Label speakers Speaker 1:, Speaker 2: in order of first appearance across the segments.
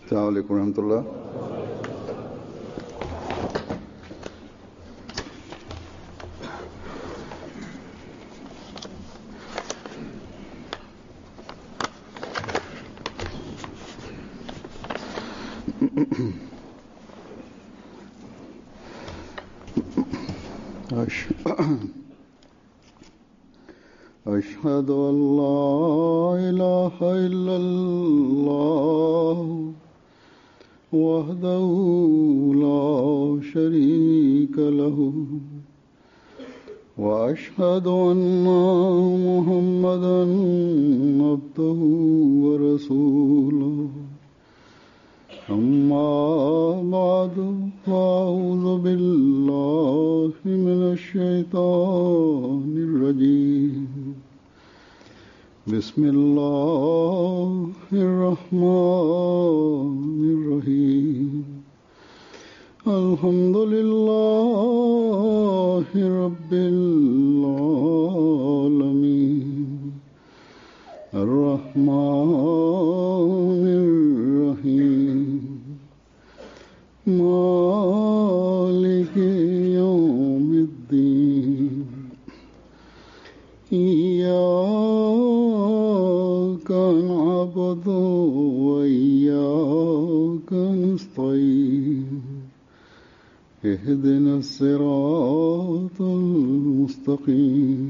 Speaker 1: अस्सलाम वालेकुम रहमतुल्लाह। أشهد أن لا إله إلا الله وحده لا شريك له وأشهد أن محمدا عبده ورسوله أما بعد فأعوذ بالله من الشيطان الرجيم بسم الله الرحمن الرحيم الحمد لله رب العالمين الرحمن الرحيم مالك يوم الدين إياك نعبد وإياك نستعين اهدنا الصراط المستقيم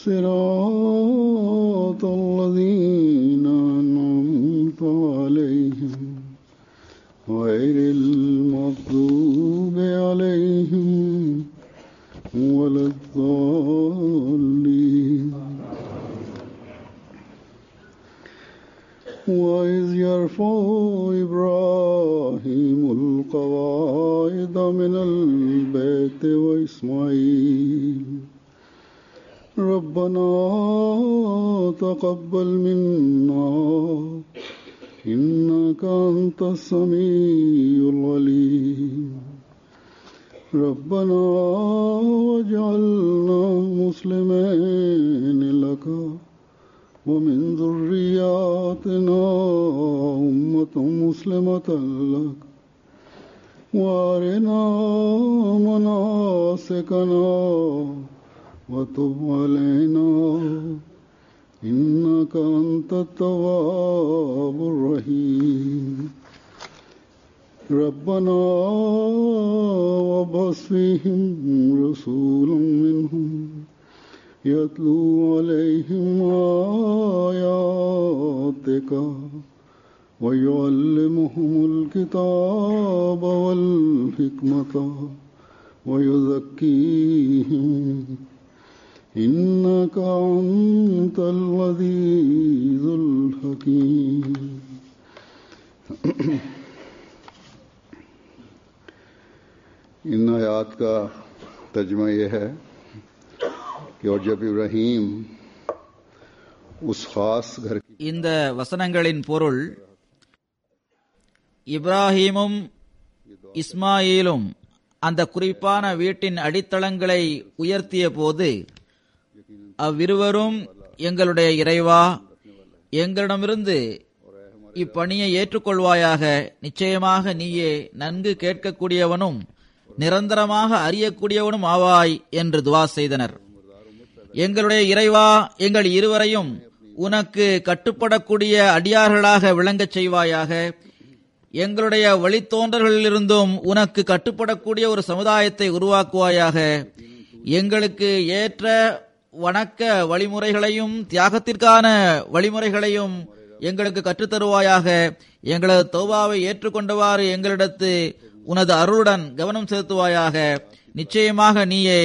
Speaker 1: صراط الذين أنعمت عليهم غير المغضوب عليهم ولا الضالين وإذ يرفع إبراهيم القواعد من البيت وإسماعيل ربنا تقبل منا إنك أنت السميع العليم ربنا واجعلنا مسلمين لك ومن ذرياتنا أمة مسلمة لك وأرنا مناسكنا وتب علينا إنك أنت التواب الرحيم ربنا وابعث فيهم رسولا منهم يتلو عليهم آياتك ويعلمهم الكتاب والحكمة ويزكيهم إنك أنت العزيز الحكيم इन आयात का तर्जुमा यह है कि और जब इब्राहिम उस खास घर
Speaker 2: இந்த வசனங்களின் பொருள் இப்ராஹீமும் இஸ்மாயிலும் அந்த குறிப்பான வீட்டின் அடித்தளங்களை உயர்த்திய போது அவ்விருவரும் எங்களுடைய இறைவா எங்களிடமிருந்து இப்பணியை ஏற்றுக்கொள்வாயாக, நிச்சயமாக நீயே நன்கு கேட்கக்கூடியவனும் நிரந்தரமாக அறியக்கூடியவனும் ஆவாய் என்று துவா செய்தனர். எங்களுடைய இறைவா, எங்கள் இருவரையும் உனக்கு கட்டுப்படக்கூடிய அடியார்களாக விளங்கச் செய்வாயாக, எங்களுடைய வழித்தோன்றல்களிலிருந்தும் உனக்கு கட்டுப்படக்கூடிய ஒரு சமுதாயத்தை உருவாக்குவாயாக, எங்களுக்கு ஏற்ற வணக்க வழிமுறைகளையும் தியாகத்திற்கான வழிமுறைகளையும் எங்களுக்கு கற்றுத்தருவாயாக, எங்களது தௌபாவை ஏற்றுக்கொண்டவாறு எங்களிடத்து உனது அருளுடன் கவனம் செலுத்துவாயாக, நிச்சயமாக நீயே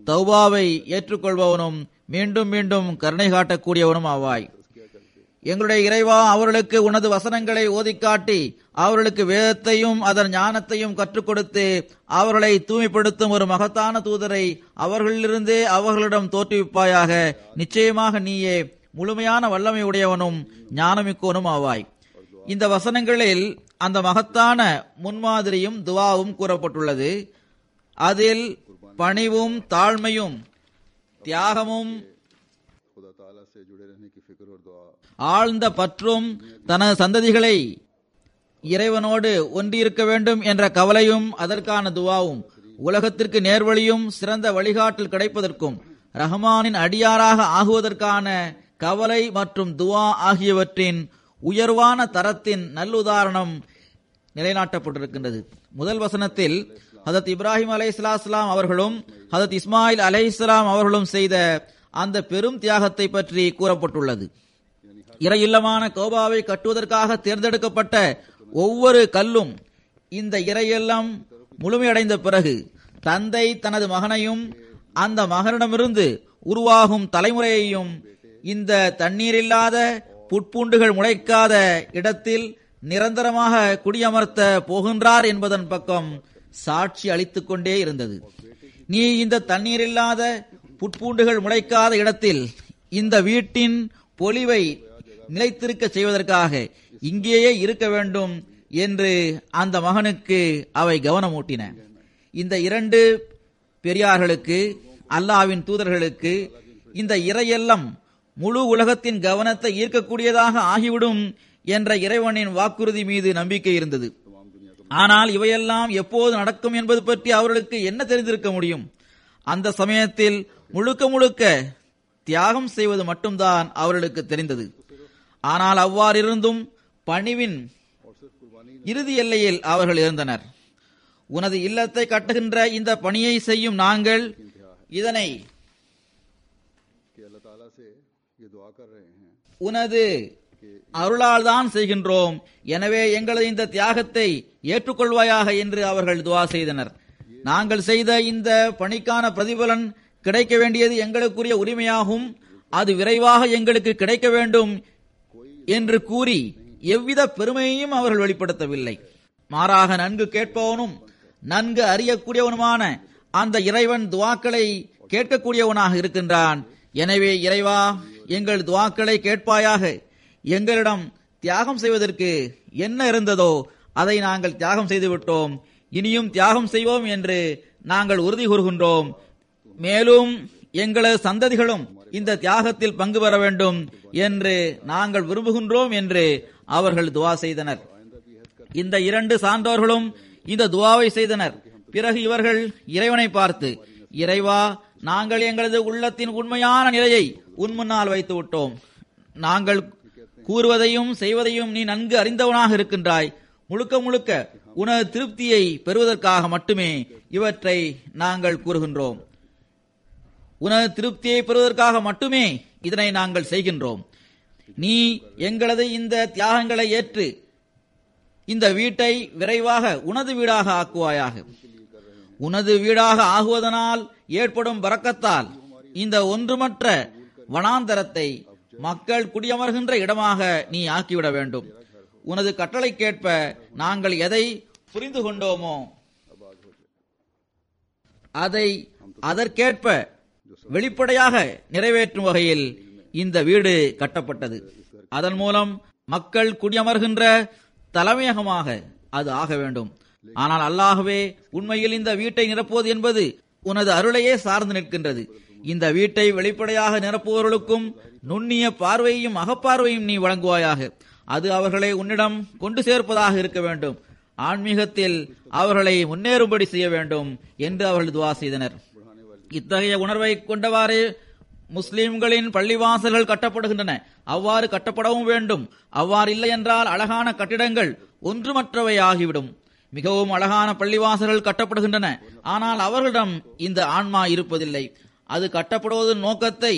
Speaker 2: தௌபாவை ஏற்றுக்கொள்பவனும் மீண்டும் மீண்டும் கருணை காட்டக்கூடியவனும் ஆவாய். எங்களுடைய இறைவா, அவர்களுக்கு உனது வசனங்களை ஓதிக்காட்டி அவர்களுக்கு வேதத்தையும் அதன் ஞானத்தையும் கற்றுக் கொடுத்து அவர்களை தூய்மைப்படுத்தும் ஒரு மகத்தான தூதரை அவர்களிலிருந்தே அவர்களிடம் தோற்றுவிப்பாயாக, நிச்சயமாக நீயே முழுமையான வல்லமை உடையவனும் ஞானமிக்கோனும் ஆவாய். இந்த வசனங்களில் அந்த மகத்தான முன்மாதிரியும் துவாவும் கூறப்பட்டுள்ளது. அதில் பணிவும் தாழ்மையும் தியாகமும் ஆழ்ந்த பற்றும் தனது சந்ததிகளை இறைவனோடு ஒன்றியிருக்க வேண்டும் என்ற கவலையும் அதற்கான துவாவும் உலகத்திற்கு நேர்வழியும் சிறந்த வழிகாட்டல் கிடைப்பதற்கும் ரஹ்மானின் அடியாராக ஆகுவதற்கான கவலை மற்றும் துவா ஆகியவற்றின் உயர்வான தரத்தின் நல்லுதாரணம் நிலைநாட்டப்பட்டிருக்கின்றது. முதல் வசனத்தில் ஹதரத் இப்ராஹிம் அலைஹிஸ்ஸலாம் அவர்களும் ஹதரத் இஸ்மாயில் அலைஹிஸ்ஸலாம் அவர்களும் செய்த அந்த பெரும் தியாகத்தை பற்றி கூறப்பட்டுள்ளது. இறையில்லமான கோபாவை கட்டுவதற்காக தேர்ந்தெடுக்கப்பட்ட ஒவ்வொரு கல்லும் இந்த இறையெல்லாம் முழுமையடைந்த பிறகு தந்தை தனது மகனையும் அந்த மகனிடமிருந்து உருவாகும் தலைமுறையையும் இந்த தண்ணீரில்லாத புட்பூண்டுகள் முளைக்காத இடத்தில் நிரந்தரமாக குடியமர்த்த போகின்றார் என்பதன் பக்கம் சாட்சி அளித்துக் கொண்டே இருந்தது. நீ இந்த தண்ணீரில்லாத புட்பூண்டுகள் முளைக்காத இடத்தில் இந்த வீட்டின் பொலிவை நிலைத்திருக்க செய்வதற்காக இங்கேயே இருக்க வேண்டும் என்று அந்த மகனுக்கு அவை கவனமூட்டின. இந்த இரண்டு பெரியார்களுக்கு, அல்லாஹ்வின் தூதர்களுக்கு இந்த இறையெல்லாம் முழு உலகத்தின் கவனத்தை ஈர்க்கக்கூடியதாக ஆகிவிடும் என்ற இறைவனின் வாக்குறுதி மீது நம்பிக்கை இருந்தது. ஆனால் இவையெல்லாம் எப்போது நடக்கும் என்பது பற்றி அவர்களுக்கு என்ன தெரிந்திருக்க முடியும்? அந்த சமயத்தில் முழுக்க முழுக்க தியாகம் செய்வது மட்டும்தான் அவர்களுக்கு தெரிந்தது. ஆனால் அவ்வாறிருந்தும் பணிவின் இறுதி எல்லையில் அவர்கள் இருந்தனர். உனது இல்லத்தை கட்டுகின்ற இந்த பணியை செய்யும் நாங்கள் இதனை உனது அருளால் தான் செய்கின்றோம். எனவே எங்களது இந்த தியாகத்தை ஏற்றுக்கொள்வாயாக என்று அவர்கள் துவா செய்தனர். நாங்கள் செய்த இந்த பணிக்கான பிரதிபலன் கிடைக்க வேண்டியது எங்களுக்குரிய உரிமையாகும். அது விரைவாக எங்களுக்கு கிடைக்க வேண்டும் என்று கூறி எவ்வித பெருமையையும் அவர்கள் வெளிப்படுத்தவில்லை. மாறாக நன்கு கேட்பவனும் நன்கு அறியக்கூடியவனுமான அந்த இறைவன் துவாக்களை கேட்கக்கூடியவனாக இருக்கின்றான். எனவே இறைவா, எங்கள் துவாக்களை கேட்பாயாக. எங்களிடம் தியாகம் செய்வதற்கு என்ன இருந்ததோ அதை நாங்கள் தியாகம் செய்துவிட்டோம். இனியும் தியாகம் செய்வோம் என்று நாங்கள் உறுதி கூறுகின்றோம். மேலும் எங்களது சந்ததிகளும் இந்த தியாகத்தில் பங்கு பெற வேண்டும் என்று நாங்கள் விரும்புகின்றோம் என்று அவர்கள் துவா செய்தனர். இந்த இரண்டு சான்றோர்களும் இந்த துவாவை செய்தனர். பிறகு இவர்கள் இறைவனை பார்த்து, இறைவா, நாங்கள் எங்களது உள்ளத்தின் உண்மையான நிலையை உன் முன்னால் வைத்து விட்டோம். நாங்கள் கூறுவதையும் செய்வதையும் நீ நன்கு அறிந்தவனாக இருக்கின்றாய். முழுக்க முழுக்க உனது திருப்தியை பெறுவதற்காக மட்டுமே இவற்றை நாங்கள் கூறுகின்றோம். உனது திருப்தியை பெறுவதற்காக மட்டுமே இதனை நாங்கள் செய்கின்றோம். நீ எங்களது இந்த தியாகங்களை ஏற்று இந்த வீட்டை விரைவாக உனது வீடாக ஆக்குவாயாக. உனது வீடாக ஆகுவதனால் ஏற்படும் பரக்கத்தால் இந்த ஒன்றுமற்ற வனாந்தரத்தை மக்கள் குடியமர்கின்ற இடமாக நீ ஆக்கிவிட வேண்டும். உனது கட்டளைக்கேற்ப நாங்கள் எதை புரிந்து கொண்டோமோ அதை அதற்கேற்ப வெளிப்படையாக நிறைவேற்றும் வகையில் இந்த வீடு கட்டப்பட்டது. அதன் மூலம் மக்கள் குடியமர்கின்ற தலைமையகமாக அது ஆக வேண்டும். ஆனால் அல்லாஹ்வே, உண்மையில் இந்த வீட்டை நிரப்புவது என்பது உனது அருளையே சார்ந்து நிற்கின்றது. இந்த வீட்டை வெளிப்படையாக நிரப்புவவர்களுக்கும் நுண்ணிய பார்வையையும் அகப்பார்வையும் நீ வழங்குவாயாக. அது அவர்களை உன்னிடம் கொண்டு சேர்ப்பதாக இருக்க வேண்டும். ஆன்மீகத்தில் அவர்களை முன்னேறும்படி செய்ய வேண்டும் என்று அவர்கள் துவா செய்தனர். இத்தகைய உணர்வை கொண்டவாறு முஸ்லிம்களின் பள்ளிவாசல்கள் கட்டப்படுகின்றன. அவ்வாறு கட்டப்படவும் வேண்டும். அவ்வாறு இல்லை என்றால் அழகான கட்டிடங்கள் ஒன்றுமற்றவை ஆகிவிடும். மிகவும் அழகான பள்ளிவாசல்கள் கட்டப்படுகின்றன. ஆனால் அவர்களிடம் இந்த ஆன்மா இருப்பதில்லை. அது கட்டப்படுவதன் நோக்கத்தை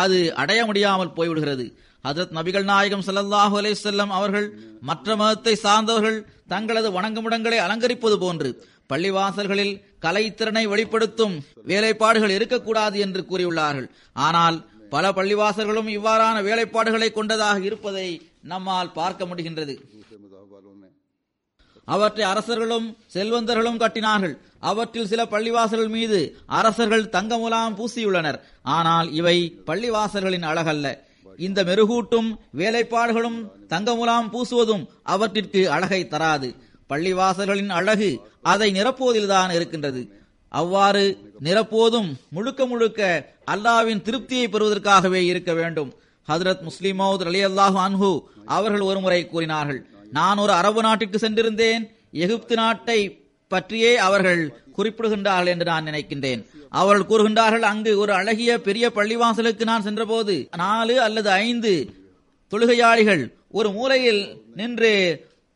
Speaker 2: அது அடைய முடியாமல் போய்விடுகிறது. ஹஜ்ரத் நபிகள் நாயகம் ஸல்லல்லாஹு அலைஹி வஸல்லம் அவர்கள் மற்ற மதத்தை சார்ந்தவர்கள் தங்களது வணங்குமிடங்களை அலங்கரிப்பது போன்று பள்ளிவாசல்களில் கலைத்திறனை வெளிப்படுத்தும் வேலைப்பாடுகள் இருக்கக்கூடாது என்று கூறியுள்ளார்கள். ஆனால் பல பள்ளிவாசல்களும் இவ்வாறான வேலைப்பாடுகளை கொண்டதாக இருப்பதை நம்மால் பார்க்க முடிகின்றது. அவற்றை அரசர்களும் செல்வந்தர்களும் கட்டினார்கள். அவற்றில் சில பள்ளிவாசல்கள் மீது அரசர்கள் தங்க முலாம் பூசியுள்ளனர். ஆனால் இவை பள்ளிவாசல்களின் அழகல்ல. இந்த மெருகூட்டும் வேலைப்பாடுகளும் தங்க முலாம் பூசுவதும் அவற்றிற்கு அழகை தராது. பள்ளிவாசல்களின் அழகு அதை நிரப்புவதில்தான் இருக்கின்றது. அவ்வாறு நிரப்புவதும் முழுக்க முழுக்க அல்லாஹ்வின் திருப்தியை பெறுவதற்காகவே இருக்க வேண்டும். ஹஜ்ரத் முஸ்லிம் மௌத் ரலியல்லாஹு அன்ஹு அவர்கள் ஒருமுறை கூறினார்கள், நான் ஒரு அரபு நாட்டிற்கு சென்றிருந்தேன். எகிப்து நாட்டை பற்றியே அவர்கள் குறிப்பிடுகின்றார்கள் என்று நான் நினைக்கின்றேன். அவர்கள் கூறுகின்றார்கள், அங்கு ஒரு அழகிய பெரிய பள்ளிவாசலுக்கு நான் சென்றபோது 4 அல்லது 5 தொழுகையாளிகள் ஒரு மூலையில் நின்று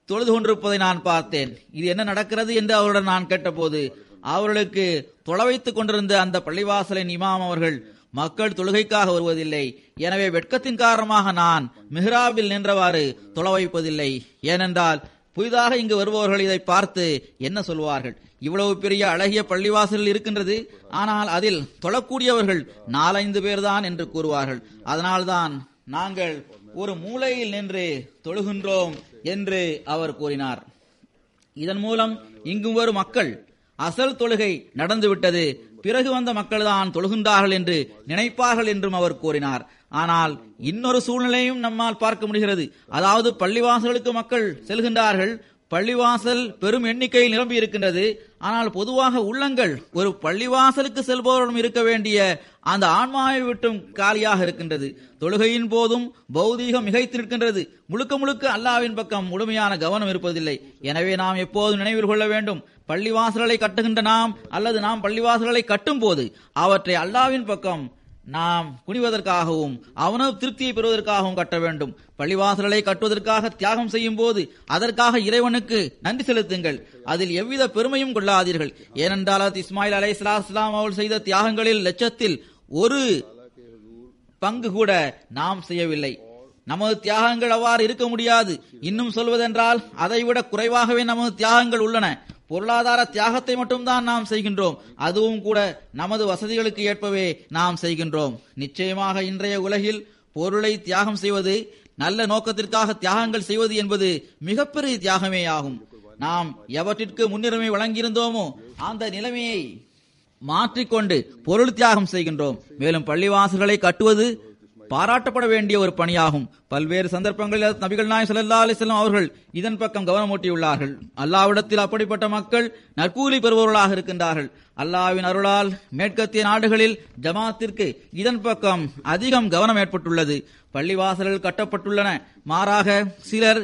Speaker 2: தொழுது கொண்டிருப்பதை நான் பார்த்தேன். இது என்ன நடக்கிறது என்று அவருடன் நான் கேட்டபோது அவர்களுக்கு தொலை வைத்துக் கொண்டிருந்த அந்த பள்ளிவாசலின் இமாம் அவர்கள், மக்கள் தொழுகைக்காக வருவதில்லை, எனவே வெட்கத்தின் காரணமாக நான் மிஹ்ராபில் நின்றவாறு தொலை வைப்பதில்லை. ஏனென்றால் புதிதாக இங்கு வருபவர்கள் இதை பார்த்து என்ன சொல்வார்கள், இவ்வளவு பெரிய அழகிய பள்ளிவாசல் இருக்கின்றது, ஆனால் அதில் தொழக்கூடியவர்கள் 4-5 பேர்தான் என்று கூறுவார்கள். அதனால்தான் நாங்கள் ஒரு மூலையில் நின்று தொழுகின்றோம் என்று அவர் கூறினார். இதன் மூலம் இங்கு வரும் மக்கள் அசல் தொழுகை நடந்துவிட்டது, பிறகு வந்த மக்கள் தான் தொழுகின்றார்கள் என்று நினைப்பார்கள் என்றும் அவர் கூறினார். ஆனால் இன்னொரு சூழ்நிலையும் நம்மால் பார்க்க முடிகிறது. அதாவது பள்ளிவாசலுக்கு மக்கள் செல்கின்றார்கள், பள்ளிவாசல் பெரும் எண்ணிக்கையில் நிரம்பி இருக்கின்றது. ஆனால் பொதுவாக உள்ளங்கள் ஒரு பள்ளிவாசலுக்கு செல்பவர்களும் இருக்க வேண்டிய அந்த ஆன்மாவை விட்டும் காலியாக இருக்கின்றது. தொழுகையின் போதும் பௌதீகம் மிகைத்து நிற்கின்றது. முழுக்க முழுக்க அல்லாஹ்வின் பக்கம் முழுமையான கவனம் இருப்பதில்லை. எனவே நாம் எப்போதும் நினைவில் கொள்ள வேண்டும், பள்ளிவாசல்களை கட்டுகின்ற நாம் அல்லது நாம் பள்ளிவாசல்களை கட்டும் போது அவற்றை அல்லாஹ்வின் பக்கம் நாம் குனிவதற்காகவும் அவனது திருப்தியை பெறுவதற்காகவும் கட்ட வேண்டும். பள்ளிவாசல்களை கட்டுவதற்காக தியாகம் செய்யும் போது அதற்காக இறைவனுக்கு நன்றி செலுத்துங்கள். அதில் எவ்வித பெருமையும் கொள்ளாதீர்கள். ஏனென்றால் இஸ்மாயில் அலைஹிஸ்ஸலாம் அவர்கள் செய்த தியாகங்களில் லட்சத்தில் 1 பங்கு கூட நாம் செய்யவில்லை. நமது தியாகங்கள் அவ்வாறு இருக்க முடியாது. இன்னும் சொல்வதென்றால் அதைவிட குறைவாகவே நமது தியாகங்கள் உள்ளன. பொருளாதார தியாகத்தை மட்டும்தான் நாம் செய்கின்றோம். அதுவும் கூட நமது வசதிகளுக்கு ஏற்பவே நாம் செய்கின்றோம். நிச்சயமாக இன்றைய உலகில் பொருளை தியாகம் செய்வது, நல்ல நோக்கத்திற்காக தியாகங்கள் செய்வது என்பது மிகப்பெரிய தியாகமே ஆகும். நாம் எவற்றிற்கு முன்னுரிமை வழங்கியிருந்தோமோ அந்த நிலைமையை மாற்றிக்கொண்டு பொருள் தியாகம் செய்கின்றோம். மேலும் பள்ளிவாசல்களை கட்டுவது பாராட்டப்பட வேண்டிய ஒரு பணியாகும். பல்வேறு சந்தர்ப்பங்களில் நபிகள் நாயகம் ஸல்லல்லாஹு அலைஹி வஸல்லம் அவர்கள் இதன் பக்கம் கவனமூட்டியுள்ளார்கள். அல்லாஹ்விடத்தில் அப்படிப்பட்ட மக்கள் நற்கூலி பெறுபவர்களாக இருக்கின்றார்கள். அல்லாஹ்வின் அருளால் மேற்கத்திய நாடுகளில் ஜமாத்திற்கு இதன் பக்கம் அதிகம் கவனம் ஏற்பட்டுள்ளது. பள்ளிவாசல்கள் கட்டப்பட்டுள்ளன. மாறாக சிலர்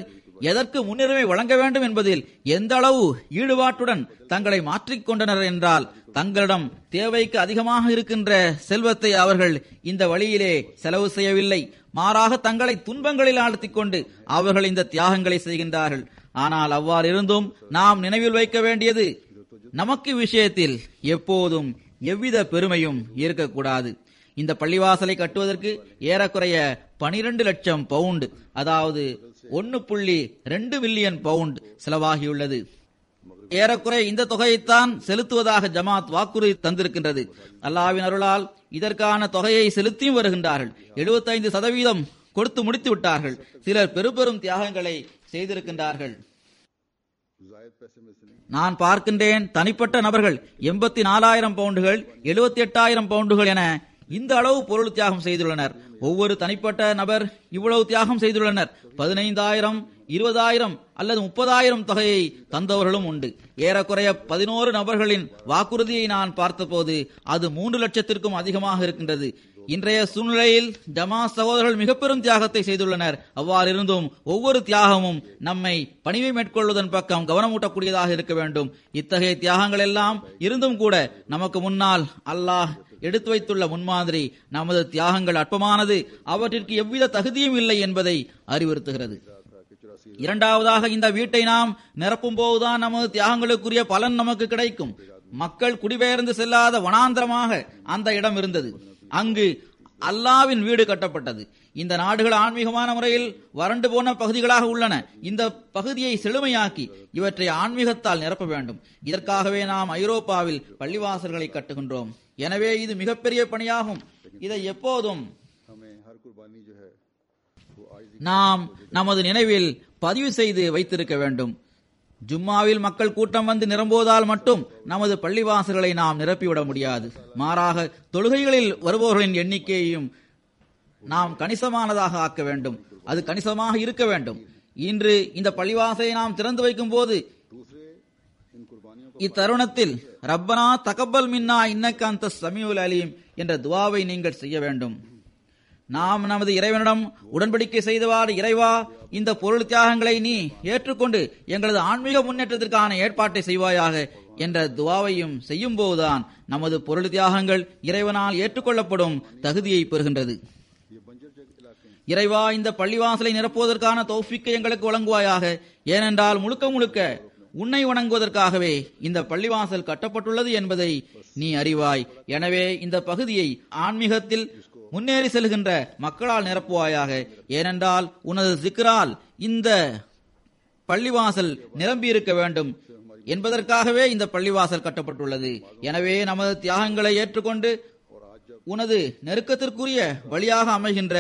Speaker 2: எதற்கு முன்னுரிமை வழங்க வேண்டும் என்பதில் எந்த அளவு ஈடுபாட்டுடன் தங்களை மாற்றிக்கொண்டனர் என்றால், தங்களிடம் தேவைக்கு அதிகமாக இருக்கின்ற செல்வத்தை அவர்கள் இந்த வழியிலே செலவு செய்யவில்லை. மாறாக தங்களை துன்பங்களில் ஆழ்த்திக் கொண்டு அவர்கள் இந்த தியாகங்களை செய்கின்றார்கள். ஆனால் அவ்வாறு இருந்தும் நாம் நினைவில் வைக்க வேண்டியது, நமக்கு விஷயத்தில் எப்போதும் எவ்வித பெருமையும் இருக்கக்கூடாது. இந்த பள்ளிவாசலை கட்டுவதற்கு ஏறக்குறைய 12 லட்சம் பவுண்ட், அதாவது 1.2 மில்லியன் பவுண்ட் செலவாகியுள்ளது. ஏறக்குறைய இந்த தொகையைத்தான் செலுத்துவதாக ஜமாத் வாக்குறுதி தந்திருக்கின்றது. அல்லாஹ்வின் அருளால் இதற்கான தொகையை செலுத்தியும் வருகின்றார்கள். 75% கொடுத்து முடித்து விட்டார்கள். சிலர் பெரும் தியாகங்களை செய்திருக்கின்றார்கள். நான் பார்க்கின்றேன், தனிப்பட்ட நபர்கள் 84,000 பவுண்டுகள், 78,000 பவுண்டுகள் என இந்த அளவு பொருள் தியாகம் செய்துள்ளனர். ஒவ்வொரு தனிப்பட்ட நபர் இவ்வளவு தியாகம் செய்துள்ளனர். 15,000, 20,000 அல்லது 30,000 தொகையை தந்தவர்களும் உண்டு. ஏறக்குறைய 11 நபர்களின் வாக்குறுதியை நான் பார்த்தபோது அது 3 லட்சத்திற்கும் அதிகமாக இருக்கின்றது. இன்றைய சூழ்நிலையில் ஜமாத் சகோதரர்கள் மிக பெரும் தியாகத்தை செய்துள்ளனர். அவ்வாறு இருந்தும் ஒவ்வொரு தியாகமும் நம்மை பணிவை மேற்கொள்வதன் பக்கம் கவனமூட்டக்கூடியதாக இருக்க வேண்டும். இத்தகைய தியாகங்கள் எல்லாம் இருந்தும் கூட நமக்கு முன்னால் அல்லாஹ் எடுத்து வைத்துள்ள முன்மாதிரி நமது தியாகங்கள் அற்பமானது, அவற்றிற்கு எவ்வித தகுதியும் இல்லை என்பதை அறிவுறுத்துகிறது. இரண்டாவதாக, இந்த வீட்டை நாம் நிரப்பும் போதுதான் நமது தியாகங்களுக்குரிய பலன் நமக்கு கிடைக்கும். மக்கள் குடிபெயர்ந்து செல்லாத வனாந்திரமாக அந்த இடம் இருந்தது. அங்கு அல்லாஹ்வின் வீடு கட்டப்பட்டது. இந்த நாடுகள் ஆன்மீகமான முறையில் வறண்டு போன பகுதிகளாக உள்ளன. இந்த பகுதியை செழுமையாக்கி இவற்றை ஆன்மீகத்தால் நிரப்ப வேண்டும். இதற்காகவே நாம் ஐரோப்பாவில் பள்ளிவாசல்களை கட்டுகின்றோம். எனவே இது மிகப்பெரிய பணியாகும். இதை எப்போதும் நாம் நமது நினைவில் பதிவு செய்து வைத்திருக்க வேண்டும். ஜும்மாவில் மக்கள் கூட்டம் வந்து நிரம்புவதால் மட்டும் நமது பள்ளிவாசல்களை நாம் நிரப்பிவிட முடியாது. மாறாக தொழுகைகளில் வருபவர்களின் எண்ணிக்கையையும் நாம் கணிசமானதாக ஆக்க வேண்டும். அது கணிசமாக இருக்க வேண்டும். இன்று இந்த பள்ளிவாசலை நாம் திறந்து வைக்கும் போது இத்தருணத்தில் ரப்பனா தகப்பல் மின்னா இன்னக அன்தஸ் ஸமீஉல் அலீம் என்ற துஆவை நீங்கள் செய்ய வேண்டும். நாம் நமது இறைவனிடம் உடன்படிக்கை செய்தவாறு, இறைவா, இந்த பொருள் தியாகங்களை நீ ஏற்றுக்கொண்டு எங்களது ஆன்மீக முன்னேற்றத்திற்கான ஏற்பாட்டை செய்வாயாக என்ற துவாவையும் செய்யும் போதுதான் நமது பொருள் தியாகங்கள் இறைவனால் ஏற்றுக்கொள்ளப்படும் தகுதியை பெறுகின்றது. இறைவா, இந்த பள்ளிவாசலை நிரப்புவதற்கான தௌஃபீக்கை எங்களுக்கு வழங்குவாயாக. ஏனென்றால் முழுக்க முழுக்க உன்னை வணங்குவதற்காகவே இந்த பள்ளிவாசல் கட்டப்பட்டுள்ளது என்பதை நீ அறிவாய். எனவே இந்த பகுதியை ஆன்மீகத்தில் முன்னேறி செல்கின்ற மக்களால் நிரப்புவாயாக. ஏனென்றால் உனது சிக்கரால் இந்த பள்ளிவாசல் நிரம்பியிருக்க வேண்டும் என்பதற்காகவே இந்த பள்ளிவாசல் கட்டப்பட்டுள்ளது. எனவே நமது தியாகங்களை ஏற்றுக்கொண்டு உனது நெருக்கத்திற்குரிய வழியாக அமைகின்ற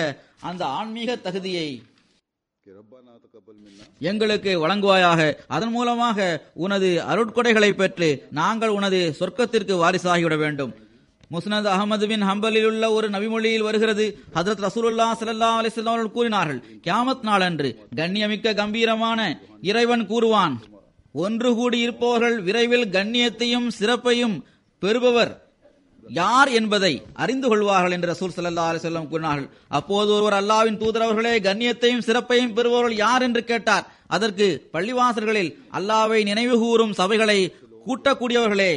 Speaker 2: அந்த ஆன்மீக தகுதியை எங்களுக்கு வழங்குவாயாக. அதன் மூலமாக உனது அருட்கொடைகளை பெற்று நாங்கள் உனது சொர்க்கத்திற்கு வாரிசாகிவிட வேண்டும். முஸ்னத் அஹமது பின் ஹம்பலில் உள்ள ஒரு நபிமொழியில் வருகிறது, ஹஜ்ரத் ரசூலுல்லாஹி ஸல்லல்லாஹு அலைஹி வஸல்லம் அவர்கள் கூறினார்கள், கியாமத் நாளன்று கண்ணியமிக்க கம்பீரமான இறைவன் கூறுவான், ஒன்று கூடி இருப்பவர்கள் விரைவில் கண்ணியத்தையும் சிறப்பையும் பெறுபவர் யார் என்பதை அறிந்து கொள்வார்கள் என்று ரசூல் ஸல்லல்லாஹு அலைஹி வஸல்லம் கூறினார்கள். அப்போது ஒருவர், அல்லாஹ்வின் தூதர் அவர்களே, கண்ணியத்தையும் சிறப்பையும் பெறுபவர்கள் யார் என்று கேட்டார். அதற்கு, பள்ளிவாசல்களில் அல்லாஹ்வை நினைவு கூறும் சபைகளை கூட்டக்கூடியவர்களே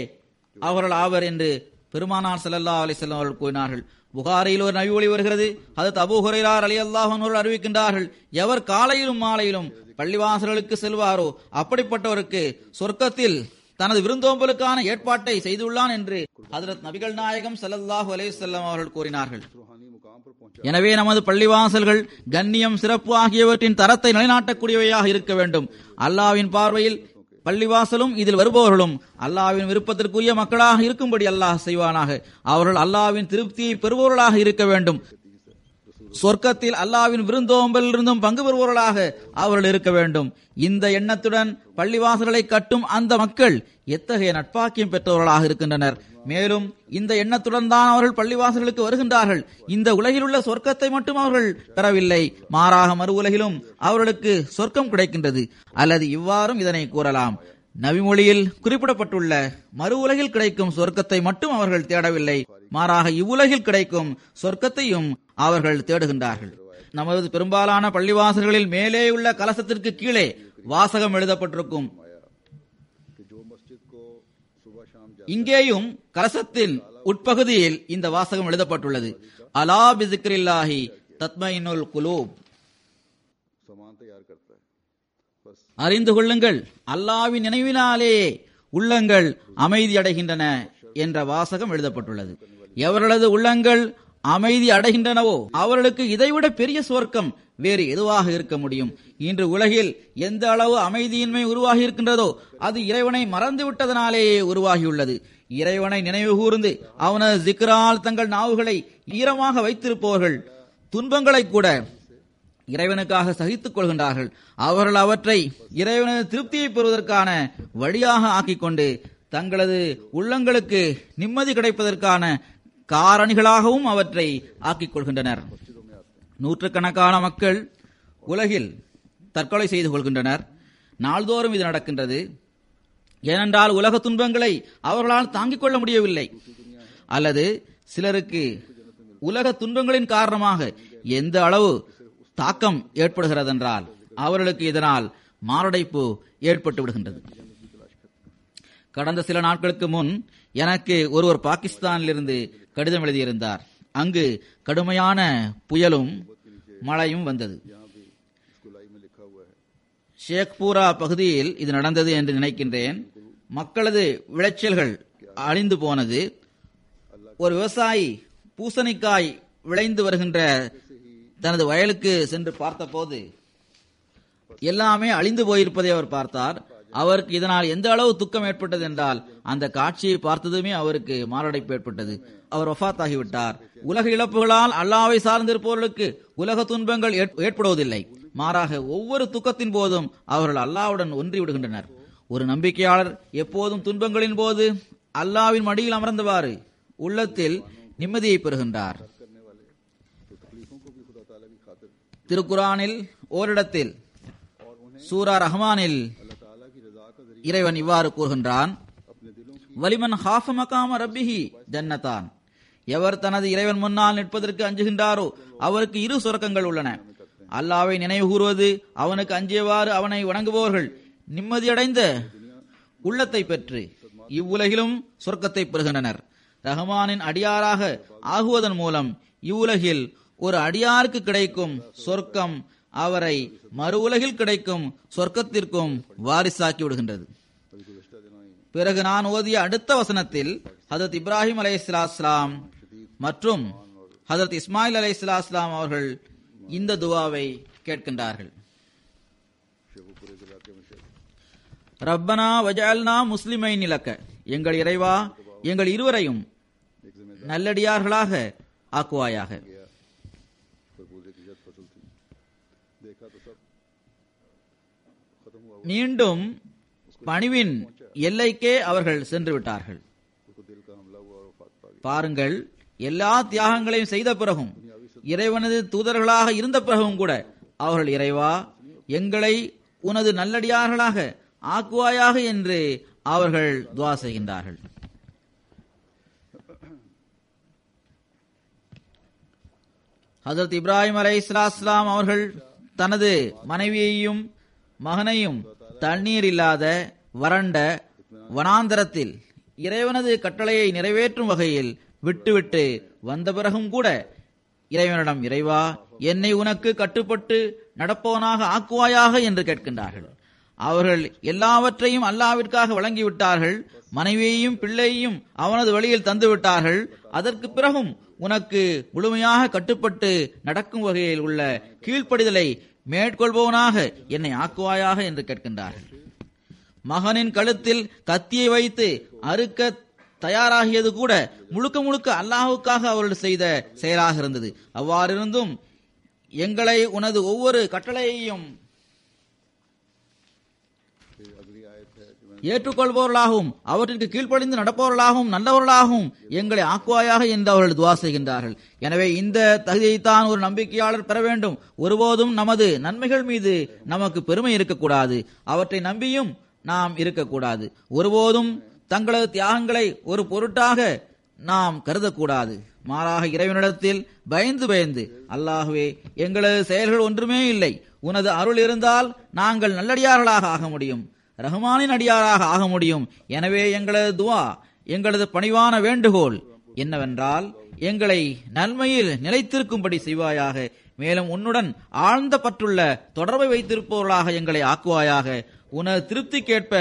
Speaker 2: அவர்கள் ஆவர் என்று பெருமானார் ஸல்லல்லாஹு அலைஹி வஸல்லம் அவர்கள் கூறினார்கள். புகாரியில் ஒரு நபிமொழி வருகிறது, ஹஜ்ரத் அபூ ஹுரைரா ரலியல்லாஹு அன்ஹு அவர்கள் அறிவிக்கின்றார்கள், எவர் காலையிலும் மாலையிலும் பள்ளிவாசல்களுக்கு செல்வாரோ அப்படிப்பட்டவருக்கு சொர்க்கத்தில் தனது விருந்தோம்பலுக்கான ஏற்பாட்டை செய்துள்ளான் என்று ஹஜ்ரத் நபிகள் நாயகம் ஸல்லல்லாஹு அலைஹி வஸல்லம் அவர்கள் கூறினார்கள். எனவே நமது பள்ளிவாசல்கள் கண்ணியம், சிறப்பு ஆகியவற்றின் தரத்தை நிலைநாட்டக்கூடியவையாக இருக்க வேண்டும். அல்லாஹ்வின் பார்வையில் பள்ளிவாசலும் இதில் வருபவர்களும் அல்லாஹ்வின் விருப்பத்திற்குரிய மக்களாக இருக்கும்படி அல்லாஹ் செய்வானாக. அவர்கள் அல்லாஹ்வின் திருப்தியை பெறுபவர்களாக இருக்க வேண்டும். சொர்க்கத்தில் அல்லாஹ்வின் விருந்தோம்பலிருந்தும் பங்கு பெறுபவர்களாக அவர்கள் இருக்க வேண்டும். இந்த எண்ணத்துடன் பள்ளிவாசல்களை கட்டும் அந்த மக்கள் எத்தகைய நட்பாக்கியம் பெற்றவர்களாக இருக்கின்றனர். மேலும் இந்த எண்ணத்துடன் தான் அவர்கள் பள்ளிவாசல்களுக்கு வருகின்றார்கள். இந்த உலகில் உள்ள சொர்க்கத்தை மட்டும் அவர்கள் பெறவில்லை, மாறாக மறு உலகிலும் அவர்களுக்கு சொர்க்கம் கிடைக்கின்றது. அல்லது இவ்வாறும் இதனை கூறலாம், நபிமொழியில் குறிப்பிடப்பட்டுள்ள மறு உலகில் கிடைக்கும் சொர்க்கத்தை மட்டும் அவர்கள் தேடவில்லை, மாறாக இவ்வுலகில் கிடைக்கும் சொர்க்கத்தையும் அவர்கள் தேடுகின்றார்கள். நமது பெரும்பாலான பள்ளிவாசல்களில் மேலே உள்ள கலசத்திற்கு கீழே வாசகம் எழுதப்பட்டிருக்கும். இங்கேயும் கலசத்தின் உட்பகுதியில் இந்த வாசகம் எழுதப்பட்டுள்ளது, அலா பிசிக்ரில்லாஹி தத்மைனுல் குலூப். அறிந்து கொள்ளுங்கள், அல்லாஹ்வின் நினைவினாலே உள்ளங்கள் அமைதி அடைகின்றன என்ற வாசகம் எழுதப்பட்டுள்ளது. எவர்களது உள்ளங்கள் அமைதி அடைகின்றனவோ அவர்களுக்கு இதைவிட பெரிய சொர்க்கம் வேறு எதுவாக இருக்க முடியும்? இன்று உலகில் எந்த அளவு அமைதியின்மை உருவாகி இருக்கின்றதோ அது இறைவனை மறந்து விட்டதனாலேயே உருவாகியுள்ளது. இறைவனை நினைவு கூர்ந்து அவனது ஜிக்ரால் தங்கள் நாவுகளை ஈரமாக வைத்திருப்பவர்கள் துன்பங்களை கூட இறைவனுக்காக சகித்துக் கொள்கின்றார்கள். அவர்கள் அவற்றை இறைவனது திருப்தியை பெறுவதற்கான வழியாக ஆக்கிக் கொண்டு தங்களது உள்ளங்களுக்கு நிம்மதி கிடைப்பதற்கான காரணிகளாகவும் அவற்றை ஆக்கிக் கொள்கின்றனர். நூற்றுக்கணக்கான மக்கள் உலகில் தற்கொலை செய்து கொள்கின்றனர். நாள்தோறும் இது நடக்கின்றது. ஏனென்றால் உலக துன்பங்களை அவர்களால் தாங்கிக் கொள்ள முடியவில்லை. அல்லது சிலருக்கு உலக துன்பங்களின் காரணமாக எந்த அளவு தாக்கம் ஏற்படுகிறதென்றால் அவர்களுக்கு இதனால் மாரடைப்பு ஏற்பட்டு விடுகின்றது. கடந்த சில நாட்களுக்கு முன் எனக்கு ஒருவர் பாகிஸ்தானிலிருந்து கடிதம் எழுதியிருந்தார். அங்கு கடுமையான புயலும் மழையும் வந்தது. ஷேக்பூரா பகுதியில் இது நடந்தது என்று நினைக்கின்றேன். மக்களது விளைச்சல்கள் அழிந்து போனது. ஒரு விவசாயி பூசணிக்காய் விளைந்து வருகின்ற தனது வயலுக்கு சென்று பார்த்தபோது எல்லாமே அழிந்து போயிருப்பதை அவர் பார்த்தார். அவருக்கு இதனால் எந்த அளவு துக்கம் ஏற்பட்டது என்றால் அந்த காட்சியை பார்த்ததுமே அவருக்கு மாரடைப்பு ஏற்பட்டது. அவர் வஃபாத் ஆகிவிட்டார். உலக இழப்புகளால் அல்லாஹ்வை சார்ந்திருப்பவர்களுக்கு உலக துன்பங்கள் ஏற்படுவதில்லை. மாறாக ஒவ்வொரு துக்கத்தின் போதும் அவர்கள் அல்லாஹ்வுடன் ஒன்றி விடுகின்றனர். ஒரு நம்பிக்கையாளர் எப்போதும் துன்பங்களின் போது அல்லாஹ்வின் மடியில் அமர்ந்தவாறு உள்ளத்தில் நிம்மதியை பெறுகின்றார். திருக்குரானில் ஓரிடத்தில் சூரா ரஹ்மானில் இறைவன் இவ்வாறு கூறுகின்றான், வலிமன் ஹாஃப மகாம ரப்பிஹி ஜன்னதான். எவர் தனது இறைவன் முன்னால் நிற்பதற்கு அஞ்சுகின்றாரோ அவருக்கு 2 சொர்க்கங்கள் உள்ளன. அல்லாஹ்வை நினைவு கூறுவது, அவனுக்கு அஞ்சியவாறு அவனை வணங்குபவர்கள் நிம்மதியடைந்த உள்ளத்தை பெற்று இவ்வுலகிலும் சொர்க்கத்தை பெறுகின்றனர். ரஹ்மானின் அடியாராக ஆகுவதன் மூலம் இவ்வுலகில் ஒரு அடியாருக்கு கிடைக்கும் சொர்க்கம் அவரை மறு உலகில் கிடைக்கும் சொர்க்கத்திற்கும் வாரிசாக்கி விடுகின்றது. பிறகு நான் ஓதிய அடுத்த வசனத்தில் ஹதரத் இப்ராஹிம் அலைஹிஸ்ஸலாம் மற்றும் ஹதரத் இஸ்மாயில் அலைஹிஸ்ஸலாம் அவர்கள் இந்த துவாவை கேட்கின்றார்கள். ரப்பனா வஜஅல்னா முஸ்லிமைன் லக்க, எங்கள் இறைவா எங்கள் இருவரையும் நல்லடியார்களாக ஆக்குவாயாக. மீண்டும் பணிவின் எல்லைக்கே அவர்கள் சென்று விட்டார்கள். பாருங்கள், எல்லா தியாகங்களையும் செய்த பிறகும், இறைவனது தூதர்களாக இருந்த பிறகும் கூட அவர்கள் இறைவா எங்களை உனது நல்லடியார்களாக ஆக்குவாயாக என்று அவர்கள் துஆ செய்கின்றார்கள். ஹஜ்ரத் இப்ராஹிம் அலைஹிஸ்ஸலாம் அவர்கள் தனது மனைவியையும் மகனையும் தண்ணீர் இல்லாத வறண்ட வனாந்தரத்தில் இறைவனது கட்டளையை நிறைவேற்றும் வகையில் விட்டுவிட்டு வந்த பிறகும் கூட இறைவனிடம், இறைவா என்னை உனக்கு கட்டுப்பட்டு நடப்பவனாக ஆக்குவாயாக என்று கேட்கின்றார்கள். அவர்கள் எல்லாவற்றையும் அல்லாஹ்விற்காக வழங்கிவிட்டார்கள். மனைவியையும் பிள்ளையையும் அவனது வழியில் தந்து விட்டார்கள். அதற்கு பிறகும் உனக்கு முழுமையாக கட்டுப்பட்டு நடக்கும் வகையில் உள்ள கீழ்ப்படிதலை மேற்கொள்பவனாக என்னை ஆக்குவாயாக என்று கேட்கின்றார்கள். மகனின் கழுத்தில் கத்தியை வைத்து அறுக்க தயாராகியது கூட முழுக்க முழுக்க அல்லாஹ்வுக்காக அவர்கள் செய்த செயலாக இருந்தது. அவ்வாறிருந்தும் எங்களை உனது ஒவ்வொரு கட்டளையையும் ஏற்றுக்கொள்பவர்களாகவும் அவற்றிற்கு கீழ்ப்படிந்து நடப்பவர்களாகவும் நல்லவர்களாகவும் எங்களை ஆக்குவாயாக என்று அவர்கள் துஆ செய்கின்றார்கள். எனவே இந்த தகுதியைத்தான் ஒரு நம்பிக்கையாளர் பெற வேண்டும். ஒருபோதும் நமது நன்மைகள் மீது நமக்கு பெருமை இருக்கக்கூடாது, அவற்றை நம்பியும் நாம் இருக்கக்கூடாது. ஒருபோதும் தங்களது தியாகங்களை ஒரு பொருட்டாக நாம் கருதக்கூடாது. மாறாக இறைவனிடத்தில் பயந்து பயந்து, அல்லாஹ்வே எங்களது செயல்கள் ஒன்றுமே இல்லை, உனது அருள் இருந்தால் நாங்கள் நல்லடியார்களாக ஆக முடியும், ரஹ்மானின் அடியாராக ஆக முடியும். எனவே எங்களது துஆ, எங்களது பணிவான வேண்டுகோள் என்னவென்றால், எங்களை நன்மையில் நிலைத்திருக்கும்படி செய்வாயாக. மேலும் உன்னுடன் ஆழ்ந்த பற்றுள்ள தொடர்பை வைத்திருப்பவர்களாக எங்களை ஆக்குவாயாக. உனது திருப்திக்கேற்ப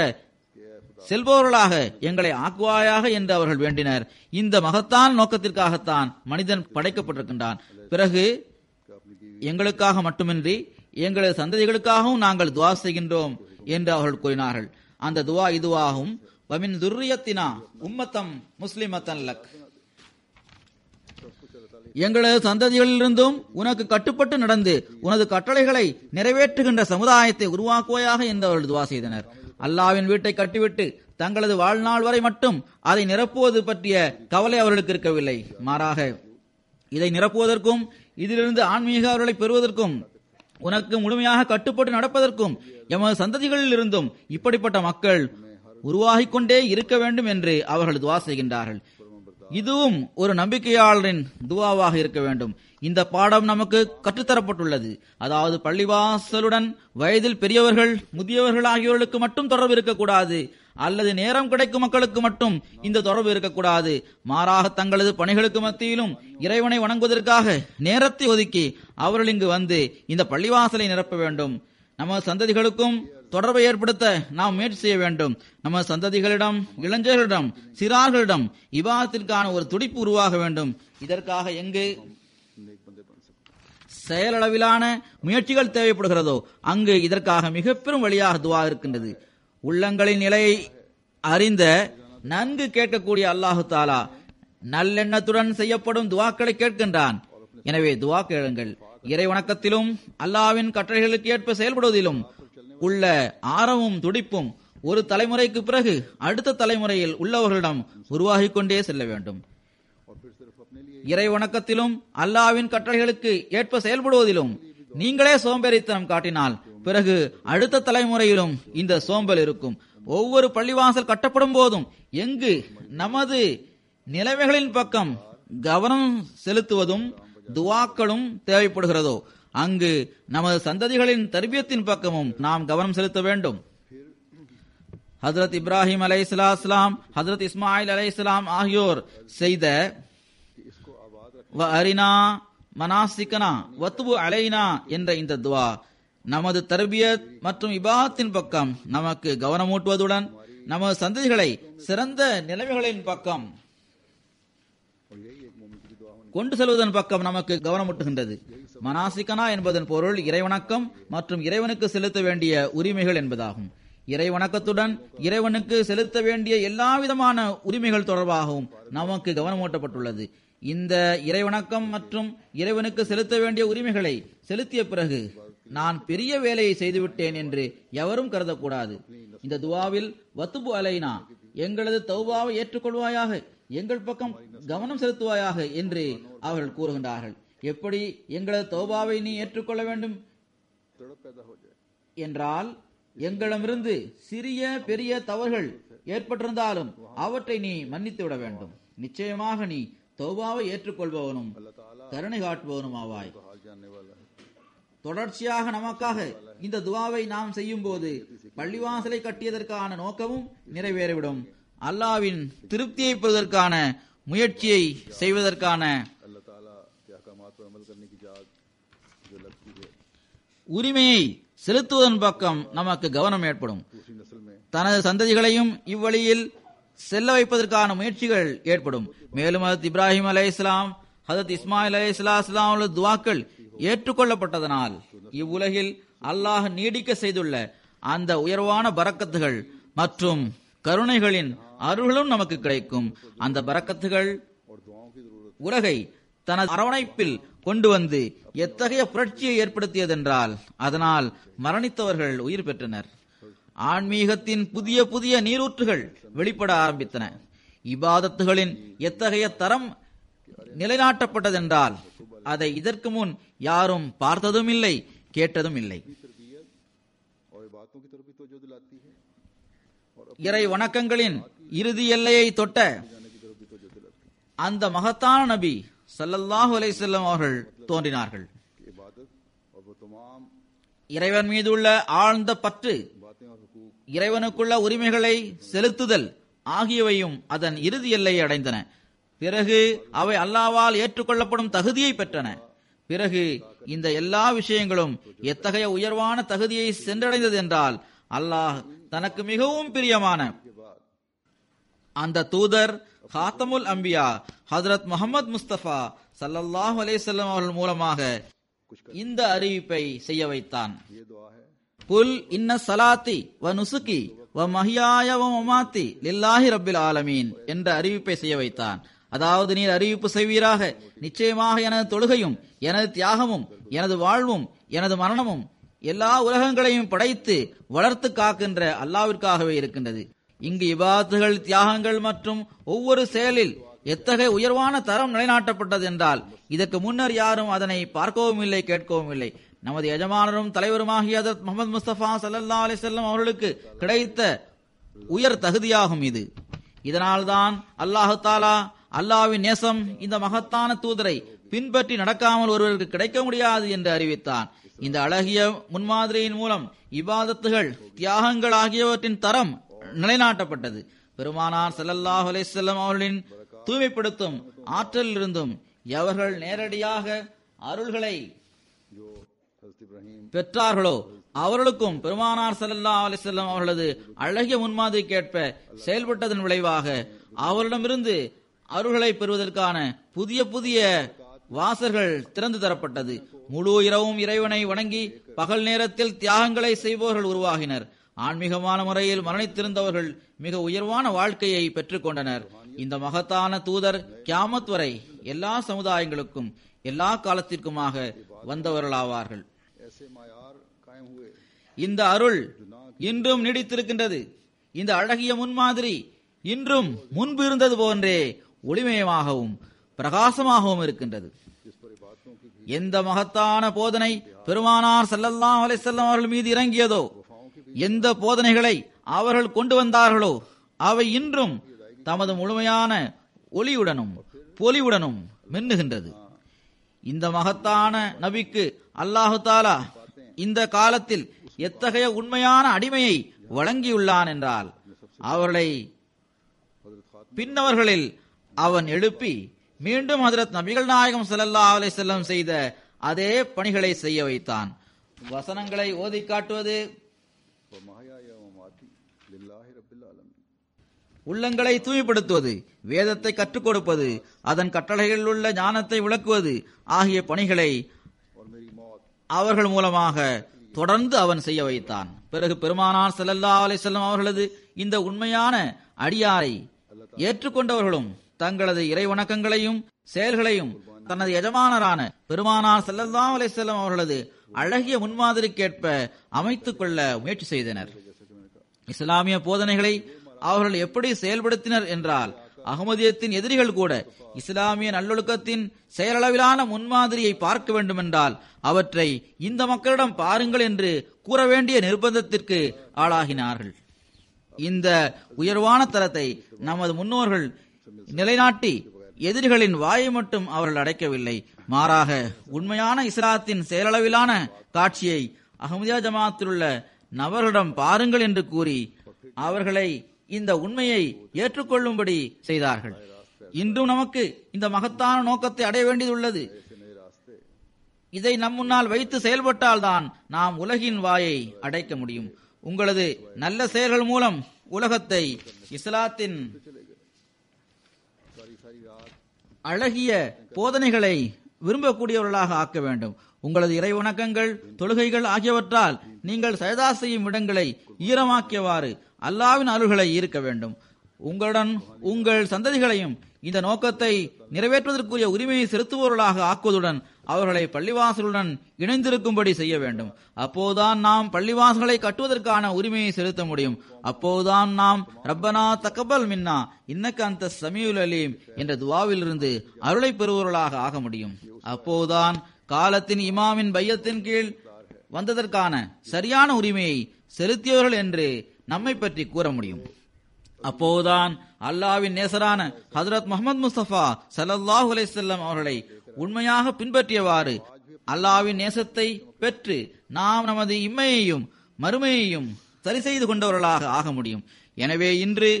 Speaker 2: செல்பவர்களாக எங்களை ஆக்குவாயாக என்று அவர்கள் வேண்டினர். இந்த மகத்தான நோக்கத்திற்காகத்தான் மனிதன் படைக்கப்பட்டிருக்கின்றான். பிறகு எங்களுக்காக மட்டுமின்றி எங்களது சந்ததிகளுக்காகவும் நாங்கள் துஆ செய்கின்றோம் என்று அவர்கள் கூறினார்கள். அந்த துஆ இதுவாகும்: வமின் துர்ரியத்தினா உம்மத்தம் முஸ்லிமத்தன் லக், எங்களது சந்ததிகளிலிருந்தும் உனக்கு கட்டுப்பட்டு நடந்து உனது கட்டளைகளை நிறைவேற்றுகின்ற சமுதாயத்தை உருவாக்குவாயாக என்று அவர்கள் துஆ செய்தனர். அல்லாஹ்வின் வீட்டை கட்டிவிட்டு தங்களது வாழ்நாள் வரை மட்டும் அதை நிரப்புவது பற்றிய கவலை அவர்களுக்கு இருக்கவில்லை. மாறாக இதை நிரப்புவதற்கும் இதிலிருந்து ஆன்மீக அவர்களை பெறுவதற்கும் உனக்கு முழுமையாக கட்டுப்பட்டு நடப்பதற்கும் எமது சந்ததிகளில் இருந்தும் இப்படிப்பட்ட மக்கள் உருவாகிக் கொண்டே இருக்க வேண்டும் என்று அவர்கள் துஆ செய்கின்றார்கள். இதுவும் ஒரு நம்பிக்கையாளரின் துஆவாக இருக்க வேண்டும். இந்த பாடம் நமக்கு கற்றுத்தரப்பட்டுள்ளது. அதாவது பள்ளிவாசலுடன் வயதில் பெரியவர்கள், முதியவர்கள் ஆகியோர்களுக்கு மட்டும் தொடர்பு இருக்கக்கூடாது, அல்லது நேரம் கிடைக்கும் மக்களுக்கு மட்டும் இந்த தொடர்பு இருக்கக்கூடாது. மாறாக தங்களது பணிகளுக்கு மத்தியிலும் இறைவனை வணங்குவதற்காக நேரத்தை ஒதுக்கி அவர்கள் இங்கு வந்து இந்த பள்ளிவாசலை நிரப்ப வேண்டும். நமது சந்ததிகளுக்கும் தொடர்பை ஏற்படுத்த நாம் முயற்சி செய்ய வேண்டும். நமது சந்ததிகளிடம், இளைஞர்களிடம், சிறார்களிடம் இபாதத்திற்கான ஒரு துடிப்பு உருவாக வேண்டும். இதற்காக எங்கு செயலளவிலான முயற்சிகள் தேவைப்படுகிறதோ அங்கு இதற்காக மிக பெரும் வழியாக துஆ இருக்கின்றது. உள்ளங்களின் நிலையை அறிந்த நன்கு கேட்கக்கூடிய அல்லாஹு தாலா நல்லெண்ணத்துடன் செய்யப்படும் துஆக்களை கேட்கின்றான். எனவே துஆ கேளுங்கள். இறை வணக்கத்திலும் அல்லாஹ்வின் கட்டளைகளுக்கு ஏற்ப செயல்படுவதிலும் உள்ள ஆர்வமும் துடிப்பும் ஒரு தலைமுறைக்கு பிறகு அடுத்த தலைமுறையில் உள்ளவர்களிடம் உருவாகிக் கொண்டே செல்ல வேண்டும். இறை வணக்கத்திலும் அல்லாஹ்வின் கட்டளைகளுக்கு ஏற்ப செயல்படுவதிலும் நீங்களே சோம்பேறித்தனம் காட்டினால் பிறகு அடுத்த தலைமுறையிலும் இந்த சோம்பல் இருக்கும். ஒவ்வொரு பள்ளிவாசல் கட்டப்படும் போதும் எங்கு நமது நிலைமைகளின் பக்கம் கவனம் செலுத்துவதும் துவாக்களும் தேவைப்படுகிறதோ அங்கு நமது சந்ததிகளின் தர்பியத்தின் பக்கமும் நாம் கவனம் செலுத்த வேண்டும். ஹஜ்ரத் இப்ராஹிம் அலைஹிஸ்ஸலாம், ஹஜ்ரத் இஸ்மாயில் அலைஹிஸ்ஸலாம் ஆகியோர் செய்த வ அரினா மனாசிகனா வத்துபு அலைனா என்ற இந்த துவா நமது தர்பியத் மற்றும் இபாதத்தின் பக்கம் நமக்கு கவனமூட்டுவதுடன் நமது சந்ததிகளை சிறந்த நிலைமைகளின் பக்கம் கொண்டு செல்வதன் பக்கம் நமக்கு கவனமூட்டுகின்றது. மனாசிகனா என்பதன் பொருள் இறைவணக்கம் மற்றும் இறைவனுக்கு செலுத்த வேண்டிய உரிமைகள் என்பதாகும். இறைவணக்கத்துடன் இறைவனுக்கு செலுத்த வேண்டிய எல்லா விதமான உரிமைகள் தொடர்பாகவும் நமக்கு கவனமூட்டப்பட்டுள்ளது. இந்த இறைவணக்கம் மற்றும் இறைவனுக்கு செலுத்த வேண்டிய உரிமைகளை செலுத்திய பிறகு நான் பெரிய வேலையை செய்துவிட்டேன் என்று எவரும் கருதக்கூடாது. இந்த துவாவில் வத்துபு அலைனா, எங்களது தௌபாவை ஏற்றுக்கொள்வாயாக, எங்கள் பக்கம் கவனம் செலுத்துவாயாக என்று அவர்கள் கூறுகின்றார்கள். எப்படி எங்களது தௌபாவை நீ ஏற்றுக்கொள்ள வேண்டும் என்றால், எங்களிடமிருந்து சிறிய பெரிய தவறுகள் ஏற்பட்டிருந்தாலும் அவற்றை நீ மன்னித்து விட வேண்டும். நிச்சயமாக நீ தௌபாவை ஏற்றுக்கொள்பவனும் கருணை காட்டுபவனும் ஆவாய். தொடர்ச்சியாக நமக்காக இந்த துவாவை நாம் செய்யும் போது பள்ளிவாசலை கட்டியதற்கான நோக்கமும் நிறைவேறிவிடும். அல்லாவின் திருப்தியை பெறுவதற்கான முயற்சியை செய்வதற்கான உரிமையை செலுத்துவதன் பக்கம் நமக்கு கவனம் ஏற்படும். தனது சந்ததிகளையும் இவ்வழியில் செல்ல வைப்பதற்கான முயற்சிகள் ஏற்படும். மேலும் ஹஜ்ரத் இப்ராஹிம் அலைஹிஸ்ஸலாம், ஹஜ்ரத் இஸ்மாயில் அலைஹிஸ்ஸலாம் துவாக்கள் ஏற்றுக்கொள்ளப்பட்டதனால் இவ்வுலகில் அல்லாஹ் நீடிக்க செய்துள்ள அந்த உயர்வான பரக்கத்துகள் மற்றும் கருணைகளின் அருள்களும் நமக்கு கிடைக்கும். அந்த பரக்கத்துகள் உலகை தனது அரவணைப்பில் கொண்டு வந்து எத்தகைய புரட்சியை ஏற்படுத்தியதென்றால் அதனால் மரணித்தவர்கள் உயிர் பெற்றனர். ஆன்மீகத்தின் புதிய புதிய நீரூற்றுகள் வெளிப்பட ஆரம்பித்தன. இபாதத்துகளின் எத்தகைய தரம் நிலைநாட்டப்பட்டதென்றால் அதை இதற்கு முன் யாரும் பார்த்ததும் இல்லை, கேட்டதும் இல்லை. இறை வணக்கங்களின் இறுதி எல்லையை தொட்ட அந்த மகத்தான நபி ஸல்லல்லாஹு அலைஹி வஸல்லம் அவர்கள் தோன்றினார்கள். இறைவன் மீது உள்ள ஆழ்ந்த பற்று, இறைவனுக்குள்ள உரிமைகளை செலுத்துதல் ஆகியவையும் அதன் இறுதி எல்லையை அடைந்தன. பிறகு அவை அல்லாஹ்வால் ஏற்றுக்கொள்ளப்படும் தகுதியை பெற்றன. பிறகு இந்த எல்லா விஷயங்களும் எத்தகைய உயர்வான தகுதியை சென்றடைந்தது என்றால் அல்லாஹ் தனக்கு மிகவும் பிரியமான அந்த தூதர் ஹாத்தமுல் அம்பியா ஹஜ்ரத் முஹம்மது முஸ்தபா ஸல்லல்லாஹு அலைஹி வஸல்லம் அவர்கள் மூலமாக இந்த அறிவிப்பை செய்ய வைத்தான். குல் இன்ன ஸலாத்தி வ நுசுகி வ மஹ்யாய வ மமாத்தி லில்லாஹி ரப்பில் ஆலமீன் என்ற அறிவிப்பை செய்ய வைத்தான். அதாவது, நீர் அறிவிப்பு செய்வீராக, நிச்சயமாக எனது தொழுகையும் எனது தியாகமும் எனது வாழ்வும் எனது மரணமும் எல்லா உலகங்களையும் படைத்து வளர்த்து காக்கின்ற அல்லாவிற்காகவே இருக்கின்றது. இங்கு இபாதத்துகள், தியாகங்கள் மற்றும் ஒவ்வொரு செயலில் எத்தகைய உயர்வான தரம் நிலைநாட்டப்பட்டது என்றால் இதற்கு முன்னர் யாரும் அதனை பார்க்கவும் இல்லை, கேட்கவும் இல்லை. நமது எஜமானரும் தலைவருமாகிய ஹஜ்ரத் முஹம்மது முஸ்தபா ஸல்லல்லாஹு அலைஹி வஸல்லம் அவர்களுக்கு கிடைத்த உயர் தகுதியாகும் இது. இதனால்தான் அல்லாஹு தஆலா அல்லாஹ்வின் நேசம் இந்த மகத்தான தூதரை பின்பற்றி நடக்காமல் ஒருவருக்கு கிடைக்க முடியாது என்று அறிவித்தான். இந்த அழகிய முன்மாதிரியின் மூலம் இபாதத்துகள், தியாகங்கள் ஆகியவற்றின் தரம் நிலைநாட்டப்பட்டது. பெருமானார் ஸல்லல்லாஹு அலைஹி வஸல்லம் அவர்களின் தூய்மைப்படுத்தும் ஆற்றலில் இருந்தும் எவர்கள் நேரடியாக அருள்களை பெற்றார்களோ அவர்களுக்கும் பெருமானார் ஸல்லல்லாஹு அலைஹி வஸல்லம் அவர்களது அழகிய முன்மாதிரிக்கேற்ப செயல்பட்டதன் விளைவாக அவரிடமிருந்து அருள்களை பெறுவதற்கான புதிய புதிய வாசல்கள் திறந்து தரப்பட்டது. முழு இரவும் இறைவனை வணங்கி பகல் நேரத்தில் தியாகங்களை செய்பவர்கள் உருவாகினர். ஆன்மீகமான முறையில் மரணித்திருந்தவர்கள் மிக உயர்வான வாழ்க்கையை பெற்றுக் கொண்டனர். இந்த மகத்தான தூதர் கியாமத் வரை எல்லா சமுதாயங்களுக்கும் எல்லா காலத்திற்குமாக வந்தவர்களாவார்கள். இந்த அருள் இன்றும் நீடித்திருக்கின்றது. இந்த அழகிய முன்மாதிரி இன்றும் முன்பு இருந்தது போன்றே ஒளிமயமாகவும் பிரகாசமாகவும் இருக்கின்றது. எந்த மகத்தான போதனை பெருமானார் ஸல்லல்லாஹு அலைஹி வஸல்லம் அவர்கள் மீது இறங்கியதோ, எந்த போதனைகளை அவர்கள் கொண்டு வந்தார்களோ, அவை இன்றும் தமது முழுமையான ஒளியுடனும் பொலிவுடனும் மின்னுகின்றது. இந்த மகத்தான நபிக்கு அல்லாஹு தாலா இந்த காலத்தில் எத்தகைய உண்மையான அடிமையை வழங்கியுள்ளான் என்றால் அவர்களை பின்னவர்களில் அவன் எழுப்பி மீண்டும் ஹஜ்ரத் நபிகள் நாயகம் ஸல்லல்லாஹு அலைஹி வஸல்லம் செய்த அதே பணிகளை செய்ய வைத்தான். வசனங்களை ஓதி காட்டுவது, உள்ளங்களை தூய்மைப்படுத்துவது, வேதத்தை கற்றுக் கொடுப்பது, அதன் கட்டளைகளில் உள்ள ஞானத்தை விளக்குவது ஆகிய பணிகளை அவர்கள் மூலமாக தொடர்ந்து அவன் செய்ய வைத்தான். பிறகு பெருமானார் ஸல்லல்லாஹு அலைஹி வஸல்லம் அவர்களது இந்த உண்மையான அடியாரை ஏற்றுக்கொண்டவர்களும் தங்களது இறை வணக்கங்களையும் செயல்களையும் தனது எஜமானரான பெருமானார் ஸல்லல்லாஹு அலைஹி வஸல்லம் அவர்களது அழகிய முன்மாதிரிக்கேற்ப அமைத்துக் கொள்ள முயற்சி செய்தனர். இஸ்லாமிய போதனைகளை அவர்கள் எப்படி செயல்படுத்தினர் என்றால், அகமதியத்தின் எதிரிகள் கூட இஸ்லாமிய நல்லொழுக்கத்தின் செயலளவிலான முன்மாதிரியை பார்க்க வேண்டும் என்றால் அவற்றை இந்த மக்களிடம் பாருங்கள் என்று கூற வேண்டிய நிர்பந்தத்திற்கு ஆளாகினார்கள். இந்த உயர்வான தரத்தை நமது முன்னோர்கள் நிலைநாட்டி எதிரிகளின் வாயை மட்டும் அவர்கள் அடைக்கவில்லை, மாறாக உண்மையான இஸ்லாத்தின் செயலளவிலான காட்சியை அஹ்மதியா ஜமாத்தில் உள்ள நபர்களிடம் பாருங்கள் என்று கூறி அவர்களை இந்த உண்மையை ஏற்றுக்கொள்ளும்படி செய்தார்கள். இன்றும் நமக்கு இந்த மகத்தான நோக்கத்தை அடைய வேண்டியதுள்ளது. இதை நம் முன்னால் வைத்து செயல்பட்டால்தான் நாம் உலகின் வாயை அடைக்க முடியும். உங்களது நல்ல செயல்கள் மூலம் உலகத்தை இஸ்லாத்தின் அழகிய போதனைகளை விரும்பக்கூடியவர்களாக ஆக்க வேண்டும். உங்களது இறை வணக்கங்கள், தொழுகைகள் ஆகியவற்றால் நீங்கள் சஜதா செய்யும் இடங்களை ஈரமாக்கியவாறு அல்லாஹ்வின் அருள்களை ஈர்க்க வேண்டும். உங்களுடன் உங்கள் சந்ததிகளையும் இந்த நோக்கத்தை நிறைவேற்றுவதற்குரிய உரிமையை செலுத்துபவர்களாக ஆக்குவதுடன் அவர்களை பள்ளிவாசலுடன் இணைந்திருக்கும்படி செய்ய வேண்டும். அப்போதுதான் நாம் பள்ளிவாசல்களை கட்டுவதற்கான உரிமையை செலுத்த முடியும். அப்போதுதான் நாம் ரப்பனா தக்கபல் மின்னா இன்னக்க அந்த சமீஉல் அலீம் என்ற துவாவிலிருந்து அருளை பெறுபவர்களாக ஆக முடியும். அப்போதுதான் காலத்தின் இமாமின் பையத்தின் கீழ் வந்ததற்கான சரியான உரிமையை செலுத்தியவர்கள் என்று நம்மை பற்றி கூற முடியும். அப்போதுதான் அல்லாஹ்வின் நேசரான ஹஜ்ரத் முஹம்மது முஸ்தபா ஸல்லல்லாஹு அலைஹி வஸல்லம் அவர்களை உண்மையாக பின்பற்றியவாறு அல்லாஹ்வின் நேசத்தை பெற்று நாம் நமது இம்மையையும் மறுமையையும் சரி செய்து கொண்டவர்களாக ஆக முடியும். எனவே இன்று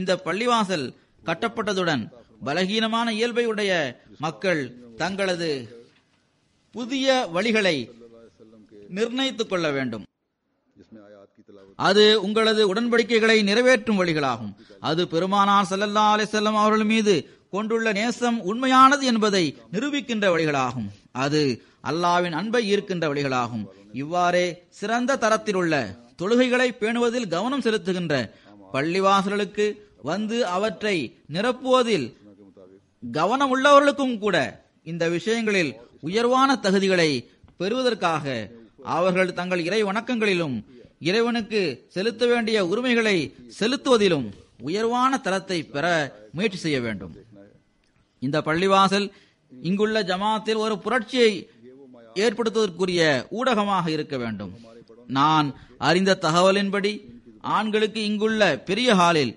Speaker 2: இந்த பள்ளிவாசல் கட்டப்பட்டதுடன் பலகீனமான இயல்பை உடைய மக்கள் தங்களது புதிய வழிகளை நிர்ணயித்துக் கொள்ள வேண்டும். அது உங்களது உடன்படிக்கைகளை நிறைவேற்றும் வழிகளாகும். அது பெருமானார் ஸல்லல்லாஹு அலைஹி வஸல்லம் அவர்கள் மீது கொண்டுள்ள நேசம் உண்மையானது என்பதை நிரூபிக்கின்ற வழிகளாகும். அது அல்லாஹ்வின் அன்பை ஈர்க்கின்ற வழிகளாகும். இவ்வாறே சிறந்த தரத்தில் உள்ள தொழுகைகளை பேணுவதில் கவனம் செலுத்துகின்ற பள்ளிவாசல்களுக்கு வந்து அவற்றை நிரப்புவதில் கவனம் உள்ளவர்களுக்கும் கூட இந்த விஷயங்களில் உயர்வான தகுதிகளை பெறுவதற்காக அவர்கள் தங்கள் இறை வணக்கங்களிலும் இறைவனுக்கு செலுத்த வேண்டிய உரிமைகளை செலுத்துவதிலும் உயர்வான தரத்தை பெற முயற்சி செய்ய வேண்டும். இந்த பள்ளிவாசல் இங்குள்ள ஜமாத்தில் ஒரு புரட்சியை ஏற்படுத்துவதற்குரிய ஊடகமாக இருக்க வேண்டும். நான் அறிந்த தகவலின்படி ஆண்களுக்கு இங்குள்ள பெரிய ஹாலில்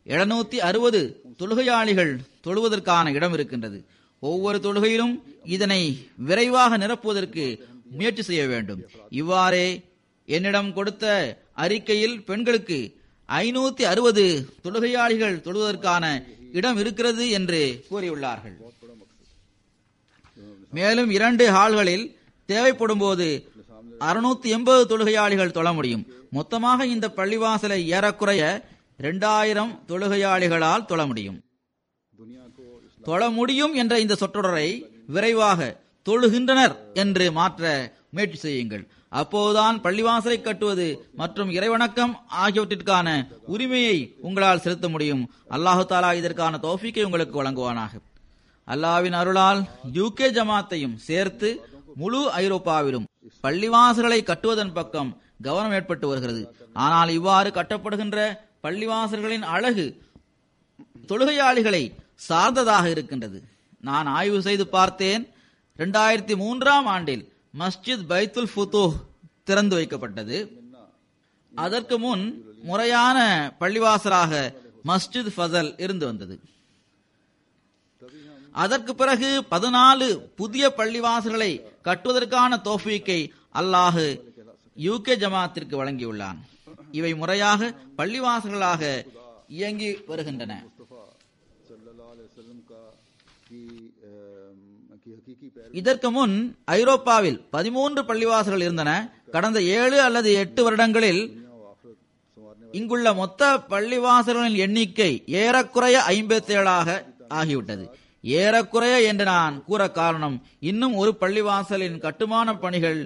Speaker 2: 760 தொழுகையாளிகள் தொழுவதற்கான இடம் இருக்கின்றது. ஒவ்வொரு தொழுகையிலும் இதனை விரைவாக நிரப்புவதற்கு முயற்சி செய்ய வேண்டும். இவ்வாறே என்னிடம் கொடுத்த அறிக்கையில் பெண்களுக்கு 560 தொழுகையாளிகள் தொழுவதற்கான இடம் இருக்கிறது என்று கூறியுள்ளார்கள். மேலும் 2 ஹால்களில் தேவைப்படும் போது 680 தொழுகையாளிகள் தொழ முடியும். மொத்தமாக இந்த பள்ளிவாசலை ஏறக்குறைய 2000 தொழுகையாளிகளால் தொழ முடியும். தொழ முடியும் என்ற இந்த சொற்றொடரை விரைவாக தொழுகின்றனர் என்று மாற்ற முயற்சி செய்யுங்கள். அப்போதுதான் பள்ளிவாசலை கட்டுவது மற்றும் இறைவணக்கம் ஆகியவற்றிற்கான உரிமையை உங்களால் செலுத்த முடியும். அல்லாஹு தாலா இதற்கான தௌஃபீக்கை உங்களுக்கு வழங்குவானாக. அல்லாஹ்வின் அருளால் யூகே ஜமாத்தையும் சேர்த்து முழு ஐரோப்பாவிலும் பள்ளிவாசல்களை கட்டுவதன் பக்கம் கவனம் ஏற்பட்டு வருகிறது. ஆனால் இவ்வாறு கட்டப்படுகின்ற பள்ளிவாசல்களின் அழகு தொழுகையாளிகளை சார்ந்ததாக இருக்கின்றது. நான் ஆய்வு செய்து பார்த்தேன். 2003ஆம் ஆண்டில் மஸ்ஜித் பைத்துல் ஃபுதூஹ் திறந்து வைக்கப்பட்டது. அதற்கு முன் முறையான பள்ளிவாசலாக மஸ்ஜித் ஃபசல் இருந்து வந்தது. அதற்கு பிறகு 14 புதிய பள்ளிவாசல்களை கட்டுவதற்கான தௌஃபீக்கை அல்லாஹ் யூகே ஜமாத்திற்கு வழங்கியுள்ளான். இவை முறையாக பள்ளிவாசல்களாக இயங்கி வருகின்றன. இதற்கு முன் ஐரோப்பாவில் 13 பள்ளிவாசல்கள் இருந்தன. கடந்த 7 அல்லது 8 வருடங்களில் இங்குள்ள மொத்த பள்ளிவாசல்களின் எண்ணிக்கை ஏறக்குறைய 57 ஆகிவிட்டது. ஏறக்குறைய என்று நான் கூற காரணம், இன்னும் ஒரு பள்ளிவாசலின் கட்டுமான பணிகள்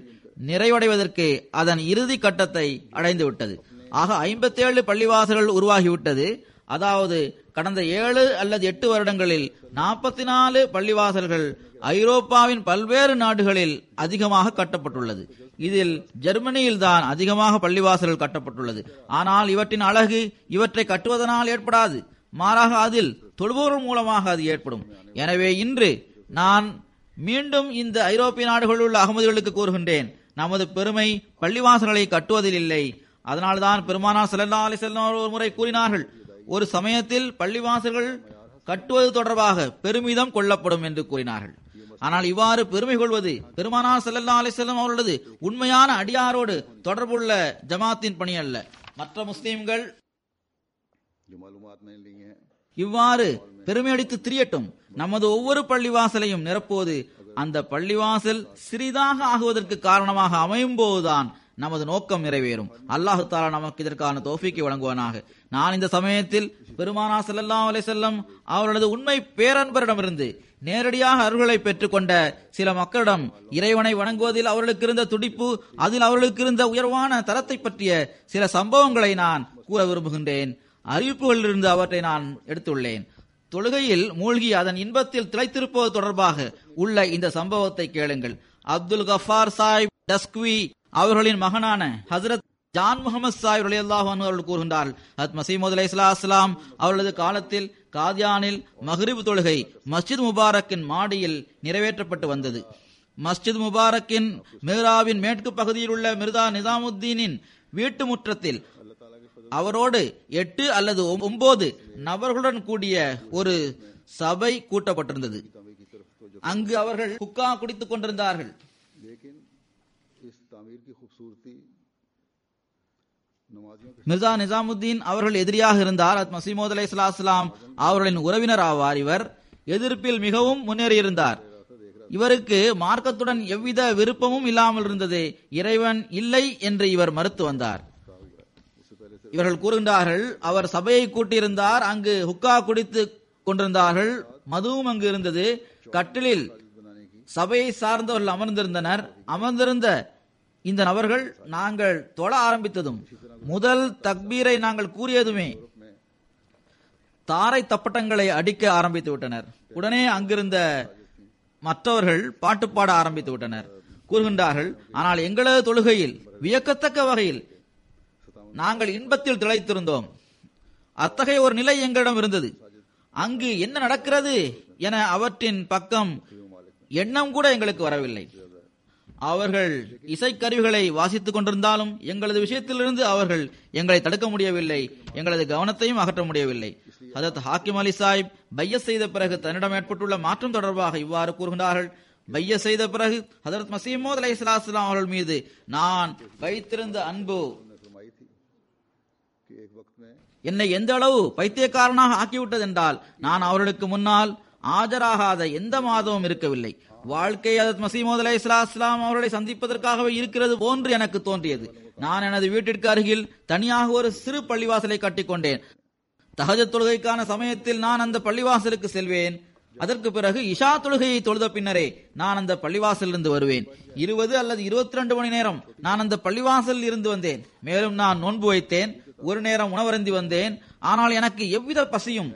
Speaker 2: நிறைவடைவதற்கு அதன் இறுதி கட்டத்தை அடைந்துவிட்டது. ஆக 57 பள்ளிவாசல்கள் உருவாகிவிட்டது. அதாவது கடந்த 7 அல்லது 8 வருடங்களில் 44 பள்ளிவாசல்கள் ஐரோப்பாவின் பல்வேறு நாடுகளில் அதிகமாக கட்டப்பட்டுள்ளது. இதில் ஜெர்மனியில் தான் அதிகமாக பள்ளிவாசல்கள் கட்டப்பட்டுள்ளது. ஆனால் இவற்றின் அழகு இவற்றை கட்டுவதனால் ஏற்படாது, மாறாக அதில் தொழுபவர்கள் மூலமாக அது ஏற்படும். எனவே இன்று நான் மீண்டும் இந்த ஐரோப்பிய நாடுகளில் உள்ள அகமதிகளுக்கு கூறுகின்றேன், நமது பெருமை பள்ளிவாசல்களை கட்டுவதில் இல்லை. அதனால்தான் பெருமானார் ஸல்லல்லாஹு அலைஹி வஸல்லம் ஒரு முறை கூறினார்கள், ஒரு சமயத்தில் பள்ளிவாசல்கள் கட்டுவது தொடர்பாக பெருமிதம் கொள்ளப்படும் என்று கூறினார்கள். ஆனால் இவ்வாறு பெருமை கொள்வது பெருமானார் ஸல்லல்லாஹு அலைஹி வஸல்லம் அவர்களது உண்மையான அடியாரோடு தொடர்புள்ள ஜமாத்தின் பணி அல்ல. மற்ற முஸ்லிம்கள் இவ்வாறு பெருமையடித்து திரியட்டும். நமது ஒவ்வொரு பள்ளிவாசலையும் நிரப்புவது அந்த பள்ளிவாசல் சிறிதாக ஆகுவதற்கு காரணமாக அமையும் போதுதான் நமது நோக்கம் நிறைவேறும். அல்லாஹு தஆலா நமக்கு இதற்கான தௌஃபீக்கை வழங்குவானாக. நான் இந்த சமயத்தில் பெருமானார் ஸல்லல்லாஹு அலைஹி வஸல்லம் அவர்களது உண்மை பேரன்பரிடமிருந்து நேரடியாக அருள்களை பெற்றுக்கொண்ட சில மக்களிடம் இறைவனை வணங்குவதில் அவர்களுக்கு இருந்த துடிப்பு, அதில் அவர்களுக்கு இருந்த உயர்வான தரத்தை பற்றிய சில சம்பவங்களை நான் கூற விரும்புகின்றேன். அறிவிப்புகளிலிருந்து அவற்றை நான் எடுத்துள்ளேன். தொழுகையில் மூழ்கி அதன் இன்பத்தில் திளைத்திருப்பது தொடர்பாக உள்ள இந்த சம்பவத்தை கேளுங்கள். அப்துல் கஃபார் சாஹிப் டஸ்க்வி அவர்களின் மகனான ஹசரத் ஜான் முகமது சாஹிப் ரலியல்லாஹு அன்ஹு அவர்கள் கூறுகின்றார்கள், ஹஜ்ரத் மஸீஹ் மவ்ஊத் அலைஹிஸ்ஸலாம் அவர்களது காலத்தில் காதியானில் மக்ரிப் தொழுகை மஸ்ஜித் முபாரக்கின் மாடியில் நிறைவேற்றப்பட்டு வந்தது. மஸ்ஜித் முபாரக்கின் மிஹ்ராபின் மேற்கு பகுதியில் உள்ள மிர்தா நிசாமுத்தீனின் வீட்டு முற்றத்தில் அவரோடு 8 அல்லது 9 நபர்களுடன் கூடிய ஒரு சபை கூட்டப்பட்டிருந்தது. அங்கு அவர்கள் ஹுக்கா குடித்துக் கொண்டிருந்தார்கள். மிர்சா நிசாமுத்தீன் அவர்கள் எதிரியாக இருந்தார். மஸீஹ் மவ்ஊத் அலைஹிஸ்ஸலாம் அவர்களின் உறவினர் ஆவார். இவர் எதிர்ப்பில் மிகவும் முன்னேறியிருந்தார். இவருக்கு மார்க்கத்துடன் எவ்வித விருப்பமும் இல்லாமல் இருந்தது. இறைவன் இல்லை என்று இவர் மறுத்து வந்தார். இவர்கள் கூறுகின்றார்கள், அவர் சபையை கூட்டியிருந்தார். அங்கு ஹுக்கா குடித்து கொண்டிருந்தார்கள். மதுவும் அங்கு இருந்தது. கட்டிலில் சபையை சார்ந்தவர்கள் அமர்ந்திருந்தனர். அமர்ந்திருந்த இந்த நபர்கள் நாங்கள் தொழ ஆரம்பித்ததும் முதல் தக்பீரை நாங்கள் கூறியதுமே தாரை தப்பட்டங்களை அடிக்க ஆரம்பித்து விட்டனர். உடனே அங்கிருந்த மற்றவர்கள் பாட்டு பாட ஆரம்பித்து விட்டனர். கூறுகின்றார்கள், ஆனால் எங்களது தொழுகையில் வியக்கத்தக்க வகையில் நாங்கள் இன்பத்தில் திளைத்திருந்தோம். அத்தகைய ஒரு நிலை எங்களிடம் இருந்தது. அங்கு என்ன நடக்கிறது என அவற்றின் பக்கம் எண்ணம் கூட எங்களுக்கு வரவில்லை. அவர்கள் இசைக்கருவிகளை வாசித்துக் கொண்டிருந்தாலும் எங்களது விஷயத்திலிருந்து அவர்கள் எங்களை தடுக்க முடியவில்லை, எங்களது கவனத்தையும் அகற்ற முடியவில்லை. ஹஜரத் ஹாக்கிம் அலி சாஹிப் பையத் செய்த பிறகு தன்னிடம் ஏற்பட்டுள்ள மாற்றம் தொடர்பாக இவ்வாறு கூறுகின்றார்கள், பையத் செய்த பிறகு ஹஜரத் மஸீஹ் மவ்ஊத் அலைஹிஸ்ஸலாம் அவர்கள் மீது நான் வைத்திருந்த அன்பு என்னை எந்த அளவு பைத்தியக்காரனாக ஆக்கிவிட்டது என்றால், நான் அவர்களுக்கு முன்னால் ஆஜராகாத எந்த மாதமும் இருக்கவில்லை. வாழ்க்கை ஹஜரத் மஸீஹ் மவ்ஊத் அலைஹிஸ்ஸலாம் அவர்களை சந்திப்பதற்காகவே இருக்கிறது போன்று எனக்கு தோன்றியது. நான் எனது வீட்டிற்கு அருகில் தனியாக ஒரு சிறு பள்ளிவாசலை கட்டிக்கொண்டேன். தஹஜ்ஜுத் தொழுகைக்கான சமயத்தில் நான் அந்த பள்ளிவாசலுக்கு செல்வேன். அதற்கு பிறகு இஷா தொழுகையை தொழுத பின்னரே நான் அந்த பள்ளிவாசலிருந்து வருவேன். 20 அல்லது 22 மணி நேரம் நான் அந்த பள்ளிவாசலில் இருந்து வந்தேன். மேலும் நான் நோன்பு வைத்தேன். ஒரு நேரம் உணவருந்தி வந்தேன். ஆனால் எனக்கு எவ்வித பசியும்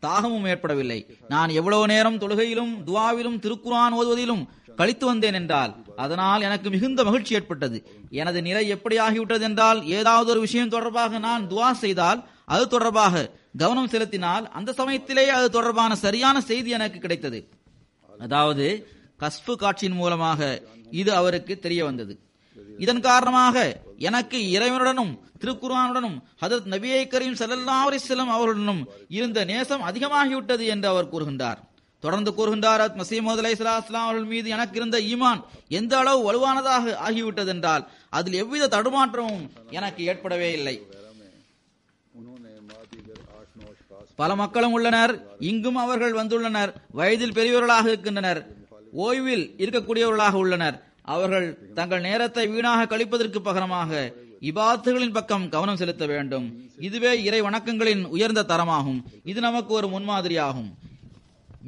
Speaker 2: தாகமும் ஏற்படவில்லை. நான் எவ்வளவு நேரம் தொழுகையிலும் துஆவிலும் திருக்குர்ஆன் ஓதுவதிலும் கழித்து வந்தேன் என்றால் அதனால் எனக்கு மிகுந்த மகிழ்ச்சி ஏற்பட்டது. எனது நிலை எப்படி ஆகிவிட்டது என்றால், ஏதாவது ஒரு விஷயம் தொடர்பாக நான் துஆ செய்தால், அது தொடர்பாக கவனம் செலுத்தினால் அந்த சமயத்திலேயே அது தொடர்பான சரியான செய்தி எனக்கு கிடைத்தது. அதாவது கஸ்பு காட்சியின் மூலமாக இது அவருக்கு தெரிய வந்தது. இதன் காரணமாக எனக்கு இறைவனுடனும் திருக்குர்ஆனுடனும் ஹஜரத் நபியே கரீம் ஸல்லல்லாஹு அலைஹி வஸல்லம் அவர்களுடனும் இருந்த நேசம் அதிகமாகிவிட்டது என்று அவர் கூறுகின்றார். தொடர்ந்து கூறுகின்றார், மசீமது அலைஹிஸ்ஸலாம் அவர்கள் மீது எனக்கு இருந்த ஈமான் எந்த அளவு வலுவானதாக ஆகிவிட்டது என்றால் அதில் எவ்வித தடுமாற்றமும் எனக்கு ஏற்படவே இல்லை. பல மக்களும் உள்ளனர், இங்கும் அவர்கள் வந்துள்ளனர். வயதில் பெரியவர்களாக இருக்கின்றனர், ஓய்வில் இருக்கக்கூடியவர்களாக உள்ளனர். அவர்கள் தங்கள் நேரத்தை வீணாக கழிப்பதற்கு பகரமாக இபாத்துகளின் பக்கம் கவனம் செலுத்த வேண்டும். இதுவே இறை வணக்கங்களின் உயர்ந்த தரமாகும். இது நமக்கு ஒரு முன்மாதிரியாகும்.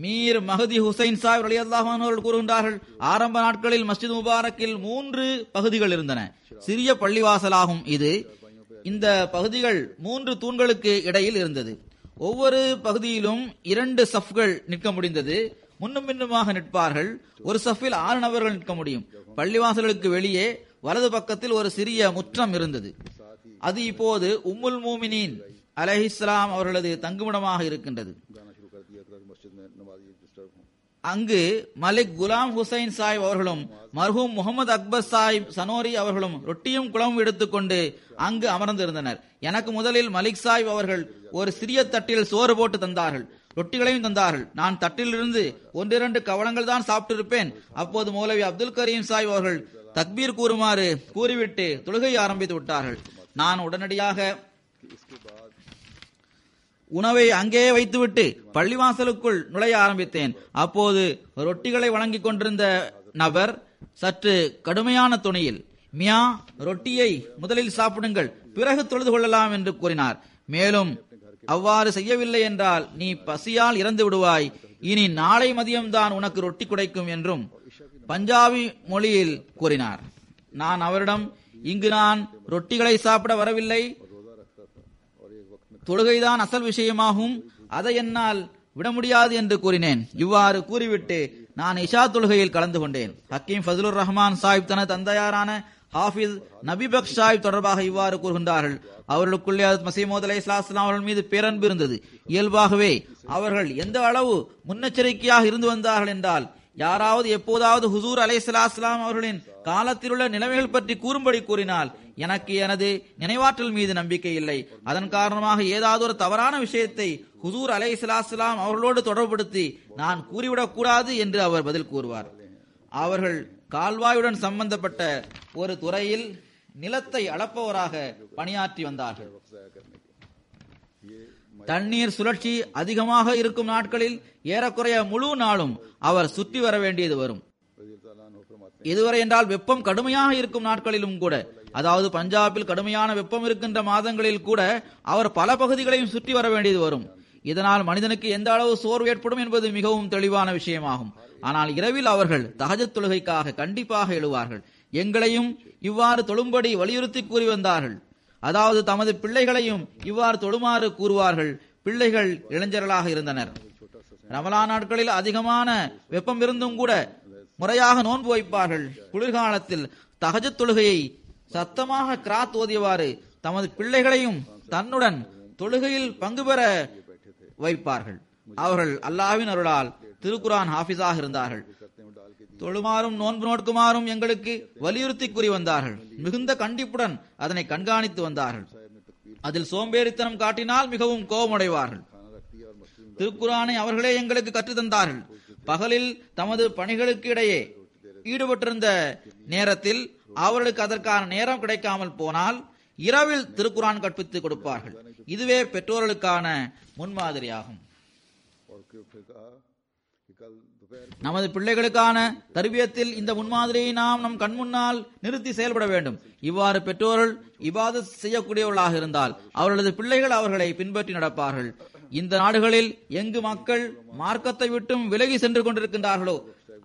Speaker 2: மீர் மஹதி ஹுசைன் சாஹிப் ரலியல்லாஹு அன்ஹு அவர்கள் கூறுகின்றார்கள், ஆரம்ப நாட்களில் மஸ்ஜித் முபாரக்கில் 3 பகுதிகள் இருந்தன. சிறிய பள்ளிவாசலாகும் இது. இந்த பகுதிகள் 3 தூண்களுக்கு இடையில் இருந்தது. ஒவ்வொரு பகுதியிலும் 2 சஃப்கள் நிற்க முடிந்தது. முன்னும் பின்னுமாக நிற்பார்கள். ஒரு சஃபில் 6 நபர்கள் நிற்க முடியும். பள்ளிவாசலுக்கு வெளியே வலது பக்கத்தில் ஒரு சிறிய முற்றம் இருந்தது. அது இப்போது உம்முல் மூமினீன் அலைஹிஸ்ஸலாம் அவர்களது தங்குமிடமாக இருக்கின்றது. அங்கு மலிக் குலாம் ஹுசைன் சாஹிப் அவர்களும் மர்ஹூம் முகமது அக்பர் சாஹிப் சனோரி அவர்களும் ரொட்டியும் குளமும் எடுத்துக்கொண்டு அங்கு அமர்ந்திருந்தனர். எனக்கு முதலில் மலிக் சாஹிப் அவர்கள் ஒரு சிறிய தட்டில் சோறு போட்டு தந்தார்கள், ரொட்டிகளையும் தந்தார்கள். நான் தட்டிலிருந்து 1-2 கவளங்கள் தான் சாப்பிட்டிருப்பேன். அப்போது மௌலவி அப்துல் கரீம் சாஹிப் அவர்கள் தக்பீர் கூறுமாறு கூறிவிட்டு தொழுகை ஆரம்பித்து விட்டார்கள். நான் உடனடியாக உணவை அங்கே வைத்துவிட்டு பள்ளிவாசலுக்குள் நுழைய ஆரம்பித்தேன். அப்போது ரொட்டிகளை வழங்கிக் கொண்டிருந்த நபர் சற்று கடுமையான துணியில், மியா, ரொட்டியை முதலில் சாப்பிடுங்கள், பிறகு தொழுது கொள்ளலாம் என்று கூறினார். மேலும் அவ்வாறு செய்யவில்லை என்றால் நீ பசியால் இறந்து விடுவாய், இனி நாளை மதியம்தான் உனக்கு ரொட்டி கிடைக்கும் என்றும் பஞ்சாபி மொழியில் கூறினார். நான் அவரிடம், இங்கு நான் ரொட்டிகளை சாப்பிட வரவில்லை, தொழுகைதான் அசல் விஷயமாகும், அதை என்னால் விட முடியாது என்று கூறினேன். இவ்வாறு கூறிவிட்டு நான் இஷா தொழுகையில் கலந்து கொண்டேன். ஹக்கீம் ஃபஸ்லுர் ரஹ்மான் சாஹிப் தனது தந்தையாரான ஹாஃபிஸ் நபிபக்ஷ் சாஹிப் தொடர்பாக இவ்வாறு கூறுகின்றார்கள். அவர்களுக்குள்ளே மசீமது அலைஹிஸ்ஸலாம் அவர்கள் மீது பேரன்பு இருந்தது. இயல்பாகவே அவர்கள் எந்த அளவு முன்னெச்சரிக்கையாக இருந்து வந்தார்கள் என்றால், யாராவது எப்போதாவது ஹுசூர் அலைஹிஸ்ஸலாம் அவர்களின் காலத்தில் உள்ள நிலைமைகள் பற்றி கூறும்படி கூறினால் எனக்கு எனது நினைவாற்றல் மீது நம்பிக்கை இல்லை. அதன் காரணமாக ஏதாவது ஒரு தவறான விஷயத்தை ஹுசூர் அலைஹிஸ்ஸலாம் அவர்களோடு தொடர்புபடுத்தி நான் கூறிவிடக் கூடாது என்று அவர் பதில் கூறுவார். அவர்கள் கால்வாயுடன் சம்பந்தப்பட்ட ஒரு துறையில் நிலத்தை அளப்பவராக பணியாற்றி வந்தார்கள். தண்ணீர் சுழற்சி அதிகமாக இருக்கும் நாட்களில் ஏறக்குறைய முழு நாளும் அவர் சுற்றி வர வேண்டியது வரும். இதுவரை என்றால் வெப்பம் கடுமையாக இருக்கும் நாட்களிலும் கூட, அதாவது பஞ்சாபில் கடுமையான வெப்பம் இருக்கின்ற மாதங்களில் கூட அவர் பல பகுதிகளையும் சுற்றி வர வேண்டியது வரும். இதனால் மனிதனுக்கு எந்த அளவு சோர்வு ஏற்படும் என்பது மிகவும் தெளிவான விஷயமாகும். ஆனால் இரவில் அவர்கள் தஹஜ்ஜுத் தொழுகைக்காக கண்டிப்பாக எழுவார்கள். எங்களையும் இவ்வாறு தொழும்படி வலியுறுத்தி கூறி வந்தார்கள். அதாவது தமது பிள்ளைகளையும் இவ்வாறு தொழுமாறு கூறுவார்கள். பிள்ளைகள் இளைஞர்களாக இருந்தனர். ரமலான் நாட்களில் அதிகமான வெப்பம் இருந்தும் கூட முறையாக நோன்பு வைப்பார்கள். குளிர்காலத்தில் தஹஜ்ஜுத் தொழுகையை சத்தமாக கிராத் ஓதியவாறு தமது பிள்ளைகளையும் தன்னுடன் தொழுகையில் பங்கு பெற வைப்பார்கள். அவர்கள் அல்லாஹ்வின் அருளால் திருக்குரான் ஹாஃபிஸாக இருந்தார்கள். தொழுமாறும் நோன்பு நோக்குமாறும் எங்களுக்கு வலியுறுத்தி கூறி வந்தார்கள். மிகுந்த கண்டிப்புடன் அதனை கண்காணித்து வந்தார்கள். அதில் சோம்பேறித்தனம் காட்டினால் மிகவும் கோபமடைவார்கள். திருக்குரானை அவர்களே எங்களுக்கு கற்றுத்தந்தார்கள். பகலில் தமது பணிகளுக்கு இடையே ஈடுபட்டிருந்த நேரத்தில் அவர்களுக்கு அதற்கான நேரம் கிடைக்காமல் போனால் இரவில் திருக்குரான் கற்பித்து கொடுப்பார்கள். இதுவே பெற்றோர்களுக்கான முன்மாதிரியாகும். நமது பிள்ளைகளுக்கான தர்பியத்தில் இந்த முன்மாதிரியை நாம் நம் கண்முன்னால் நிறுத்தி செயல்பட வேண்டும். இவ்வாறு பெற்றோர்கள் இபாதத் செய்யக்கூடியவர்களாக இருந்தால் அவர்களது பிள்ளைகள் அவர்களை பின்பற்றி நடப்பார்கள். இந்த நாடுகளில் எங்கு மக்கள் மார்க்கத்தை விட்டும் விலகி சென்று கொண்டிருக்கின்றார்களோ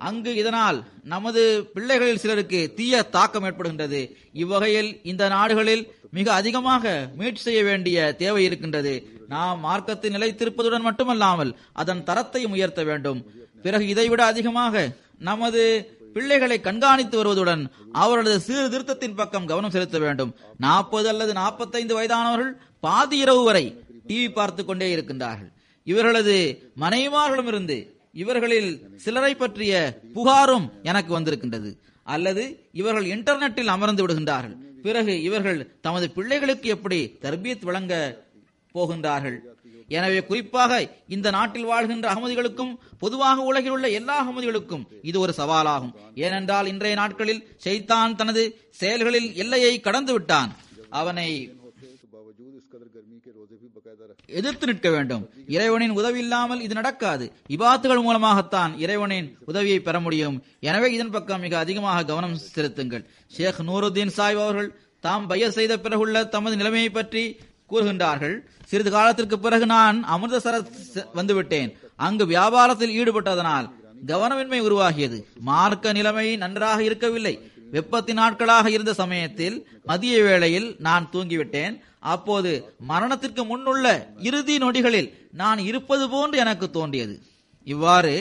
Speaker 2: அங்கு இதனால் நமது பிள்ளைகளில் சிலருக்கு தீய தாக்கம் ஏற்படுகின்றது. இவ்வகையில் இந்த நாடுகளில் மிக அதிகமாக முயற்சி செய்ய வேண்டிய தேவை இருக்கின்றது. நாம் மார்க்கத்தை நிலைத்திருப்பதுடன் மட்டுமல்லாமல் அதன் தரத்தையும் உயர்த்த வேண்டும். பிறகு இதைவிட அதிகமாக நமது பிள்ளைகளை கண்காணித்து வருவதுடன் அவர்களது சீர்திருத்தத்தின் பக்கம் கவனம் செலுத்த வேண்டும். 40 அல்லது 45 வயதானவர்கள் பாதி இரவு வரை டிவி பார்த்து கொண்டே இருக்கின்றார்கள். இவர்களது மனைவிமார்களும் இருந்து இவர்களில் சிலரை பற்றிய புகாரும் எனக்கு வந்திருக்கின்றது. அல்லது இவர்கள் இன்டர்நெட்டில் அமர்ந்து விடுகின்றார்கள். பிறகு இவர்கள் தமது பிள்ளைகளுக்கு எப்படி தர்பியத் வழங்க போகின்றார்கள்? எனவே குறிப்பாக இந்த நாட்டில் வாழ்கின்ற அகமதிகளுக்கும் பொதுவாக உலகில் உள்ள எல்லா அகமதிகளுக்கும் இது ஒரு சவாலாகும். ஏனென்றால் இன்றைய நாட்களில் ஷைத்தான் தனது செயல்களில் எல்லையை கடந்து விட்டான். அவனை எதிர்த்து நிற்க வேண்டும். இறைவனின் உதவி இல்லாமல் இது நடக்காது. இபாத்துகள் மூலமாகத்தான் இறைவனின் உதவியை பெற முடியும். எனவே இதன் பக்கம் மிக அதிகமாக கவனம் செலுத்துங்கள். ஷேக் நூருத்தீன் சாஹிப் அவர்கள் தாம் பையத் செய்த பிறகுள்ள தமது நிலைமையை பற்றி கூறுகின்றார்கள். சிறிது காலத்திற்கு பிறகு நான் அமிர்தசர வந்துவிட்டேன். அங்கு வியாபாரத்தில் ஈடுபட்டதனால் கவனமின்மை உருவாகியது. மார்க்க நிலைமை நன்றாக இருக்கவில்லை. வெப்பத்தின் நாட்களாக இருந்த சமயத்தில் மதிய வேளையில் நான் தூங்கிவிட்டேன். அப்போது மரணத்திற்கு முன்னுள்ள இறுதி நொடிகளில் நான் இருப்பது போன்று எனக்கு தோன்றியது. இவ்வாறு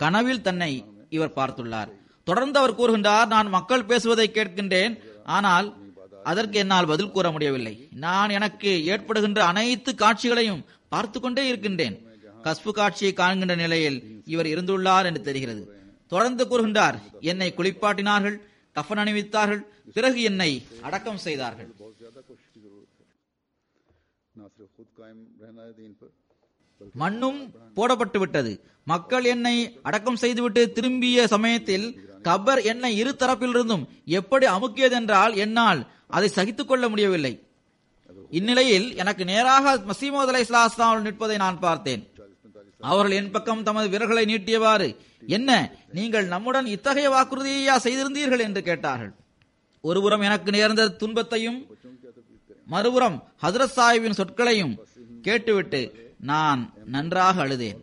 Speaker 2: கனவில் தன்னை இவர் பார்த்துள்ளார். தொடர்ந்து அவர் கூறுகின்றார், நான் மக்கள் பேசுவதை கேட்கின்றேன், ஆனால் அதற்கு என்னால் பதில் கூற முடியவில்லை. நான் எனக்கு ஏற்படுகின்ற அனைத்து காட்சிகளையும் பார்த்து கொண்டே இருக்கின்றேன். கஸ்பு காட்சியை காண்கின்ற நிலையில் இவர் இருந்துள்ளார் என்று தெரிகிறது. தொடர்ந்து கூறுகின்றார், என்னை குளிப்பாட்டினார்கள், கஃன் அணிவித்தார்கள், பிறகு என்னை அடக்கம் செய்தார்கள். மண்ணும் போடப்பட்டு விட்டது. மக்கள் என்னை அடக்கம் செய்துவிட்டு திரும்பிய சமயத்தில் கபர் என்னை இரு தரப்பிலிருந்தும் எப்படி அமுக்கியதென்றால் என்னால் அதை சகித்துக் கொள்ள முடியவில்லை. இந்நிலையில் எனக்கு நேராக மஸீஹ் மவ்ஊத் அலைஹிஸ்ஸலாம் நிற்பதை நான் பார்த்தேன். அவர்கள் என் பக்கம் தமது விரல்களை நீட்டியவாறு, என்ன நீங்கள் நம்முடன் இத்தகைய வாக்குறுதியா செய்திருந்தீர்கள் என்று கேட்டார்கள். ஒருபுறம் எனக்கு நேர்ந்த துன்பத்தையும் மறுபுறம் ஹஜ்ரத் சாஹிபின் சொற்களையும் கேட்டுவிட்டு நான் நன்றாக அழுதேன்.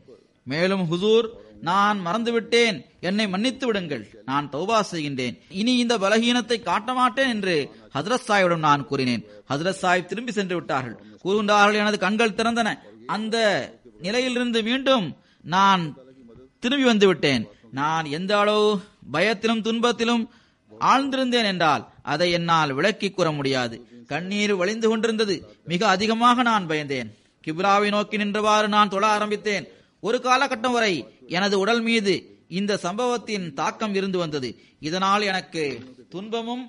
Speaker 2: மேலும் ஹுசூர், நான் மறந்துவிட்டேன், என்னை மன்னித்து விடுங்கள், நான் தௌபா செய்கின்றேன், இனி இந்த பலகீனத்தை காட்ட மாட்டேன் என்று ஹஜ்ரத் சாஹிபிடம் நான் கூறினேன். ஹஜ்ரத் சாஹிப் திரும்பி சென்று விட்டார்கள். கூறுகின்றார்கள், எனது கண்கள் திறந்தன. அந்த நிலையிலிருந்து மீண்டும் நான் திரும்பி வந்து விட்டேன். நான் எந்த அளவு பயத்திலும் துன்பத்திலும் ஆழ்ந்திருந்தேன் என்றால் அதை என்னால் விளக்கி கூற முடியாது. கண்ணீர் வழிந்து கொண்டிருந்தது. மிக அதிகமாக நான் பயந்தேன். கிப்லாவை நோக்கி நின்றவாறு நான் தொழ ஆரம்பித்தேன். ஒரு காலகட்டம் வரை எனது உடல் மீது இந்த சம்பவத்தின் தாக்கம் இருந்து வந்தது. இதனால் எனக்கு துன்பமும்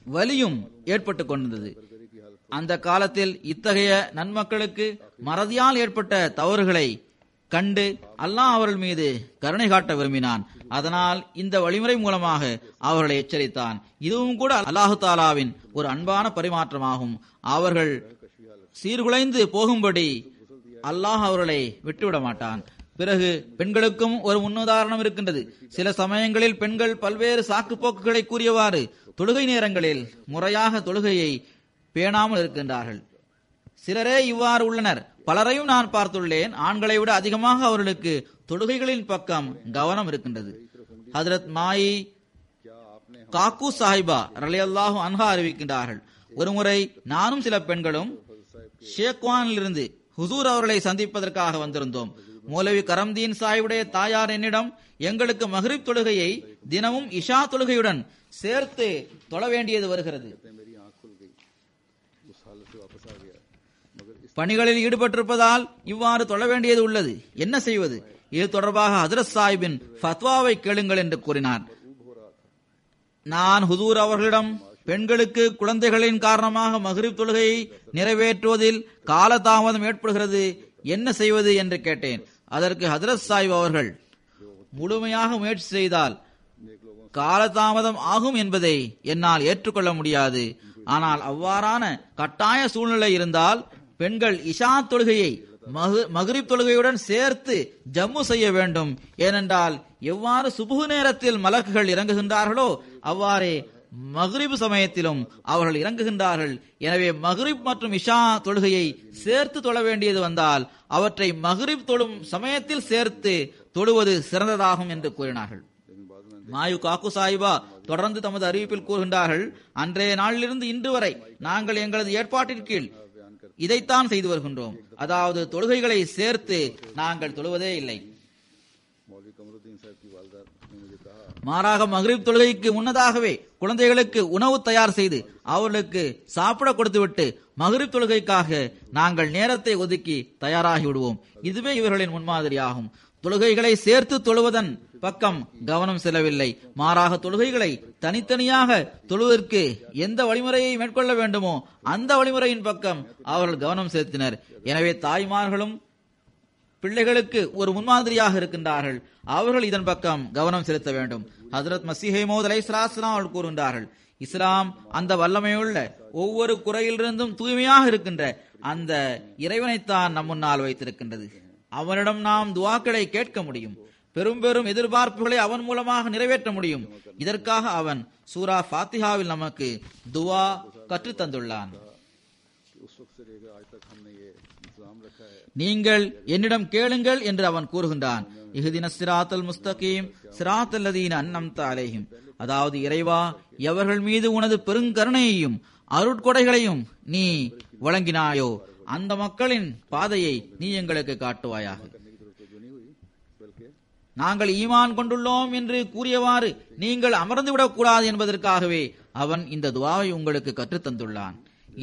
Speaker 2: வலியும் ஏற்பட்டுக் கொண்டிருந்தது. அந்த காலத்தில் இத்தகைய நன்மக்களுக்கு மறதியால் ஏற்பட்ட தவறுகளை கண்டு அல்லாஹ் அவர்கள் மீது கருணை காட்ட விரும்பினான். அதனால் இந்த வழிமுறை மூலமாக அவர்களை எச்சரித்தான். இதுவும் கூட அல்லாஹு தாலாவின் ஒரு அன்பான பரிமாற்றமாகும். அவர்கள் சீர்குலைந்து போகும்படி அல்லாஹ் அவர்களை விட்டுவிட மாட்டான். பிறகு பெண்களுக்கும் ஒரு முன்னுதாரணம் இருக்கின்றது. சில சமயங்களில் பெண்கள் பல்வேறு சாக்கு போக்குகளை கூறியவாறு தொழுகை நேரங்களில் முறையாக தொழுகையை பேணாமல் இருக்கின்றார்கள். சிலரே இவ்வாறு உள்ளனர். பலரையும் நான் பார்த்துள்ளேன். ஆண்களை விட அதிகமாக அவர்களுக்கு தொழுகைகளின் பக்கம் கவனம் இருக்கின்றது. ஹஜ்ரத் மாயி காக்கு சாஹிபா ரலியல்லாஹு அன்ஹா அறிவிக்கின்றார்கள், ஒருமுறை நானும் சில பெண்களும் ஷேக்வானில் இருந்து ஹுசூர் அவர்களை சந்திப்பதற்காக வந்திருந்தோம். மௌலவி கரம்தீன் சாஹிபுடைய தாயார் என்னிடம், எங்களுக்கு மக்ரிப் தொழுகையை தினமும் இஷா தொழுகையுடன் சேர்த்து தொழ வேண்டியது வருகிறது. பணிகளில் ஈடுபட்டிருப்பதால் இவ்வாறு தொழ வேண்டியது உள்ளது. என்ன செய்வது? இது தொடர்பாக ஹஜ்ரத் சாஹிபின் ஃபத்வாவை கேளுங்கள் என்று கூறினார். நான் ஹுசூர் அவர்களிடம், பெண்களுக்கு குழந்தைகளின் காரணமாக மக்ரிப் தொழுகையை நிறைவேற்றுவதில் காலதாமதம் ஏற்படுகிறது, என்ன செய்வது என்று கேட்டேன். அதற்கு ஹஜ்ரத் சாஹிப் அவர்கள், முழுமையாக முயற்சி செய்தால் காலதாமதம் ஆகும் என்பதை என்னால் ஏற்றுக்கொள்ள முடியாது. ஆனால் அவ்வாறான கட்டாய சூழ்நிலை இருந்தால் பெண்கள் இஷா தொழுகையை மக்ரிப் தொழுகையுடன் சேர்த்து ஜம்மு செய்ய வேண்டும். ஏனென்றால் எவ்வாறு சுபுஹ் நேரத்தில் மலக்குகள் இறங்குகின்றார்களோ அவ்வாறே மக்ரிப் சமயத்திலும் அவர்கள் இறங்குகின்றார்கள். எனவே மக்ரிப் மற்றும் இஷா தொழுகையை சேர்த்து தொழ வேண்டியது வந்தால் அவற்றை மக்ரிப் தொழும் சமயத்தில் சேர்த்து தொழுவது சிறந்ததாகும் என்று கூறினார்கள். மாயு காக்கு சாஹிபா தொடர்ந்து தமது அறிவிப்பில் கூறுகின்றார்கள், அன்றைய நாளிலிருந்து இன்று வரை நாங்கள் எங்களது ஏற்பாட்டின் கீழ் இதைத்தான் செய்து வருகின்றோம். அதாவது தொழுகைகளை சேர்த்து நாங்கள் தொழுவதே இல்லை. மாறாக மக்ரிப் தொழுகைக்கு முன்னதாகவே குழந்தைகளுக்கு உணவு தயார் செய்து அவர்களுக்கு சாப்பிட கொடுத்துவிட்டு மக்ரிப் தொழுகைக்காக நாங்கள் நேரத்தை ஒதுக்கி தயாராகி விடுவோம். இதுவே இவர்களின் முன்மாதிரியாகும். தொழுகைகளை சேர்த்து தொழுவதன் பக்கம் கவனம் செல்லவில்லை. மாறாக தொழுகைகளை தனித்தனியாக தொழுவதற்கு எந்த வழிமுறையை மேற்கொள்ள வேண்டுமோ அந்த வழிமுறையின் பக்கம் அவர்கள் கவனம் செலுத்தினர். எனவே தாய்மார்களும் பிள்ளைகளுக்கு ஒரு முன்மாதிரியாக இருக்கின்றார்கள். அவர்கள் இதன் பக்கம் கவனம் செலுத்த வேண்டும். ஹஜ்ரத் மஸீஹ் மவ்ஊத் அலைஹிஸ்ஸலாம் அவர்கள் கூறுகின்றார்கள், இஸ்லாம் அந்த வல்லமையுள்ள ஒவ்வொரு குறையிலிருந்தும் தூய்மையாக இருக்கின்ற அந்த இறைவனைத்தான் நம் முன்னால் வைத்திருக்கின்றது. அவனிடம் நாம் துஆக்களை கேட்க முடியும். பெரும் பெரும் எதிர்பார்ப்புகளை அவன் மூலமாக நிறைவேற்ற முடியும். இதற்காக அவன் சூரா ஃபாத்திஹாவில் நமக்கு துஆ கற்றுத் தந்துள்ளான். நீங்கள் என்னிடம் கேளுங்கள் என்று அவன் கூறுகின்றான். இஹ்தினஸ் ஸிராத்தல் முஸ்தகீம் ஸிராத்தல் லதீன அன்அம்த அலைஹிம், அதாவது இறைவா, எவர்கள் மீது உனது பெருங்கருணையையும் அருட்கொடைகளையும் நீ வழங்கினாயோ அந்த மக்களின் பாதையை நீ எங்களுக்கு காட்டுவாயாக. நாங்கள் ஈமான் கொண்டுள்ளோம் என்று கூறியவாறு நீங்கள் அமர்ந்துவிடக் கூடாது என்பதற்காகவே அவன் இந்த துஆவை உங்களுக்கு கற்றுத் தந்துள்ளான்.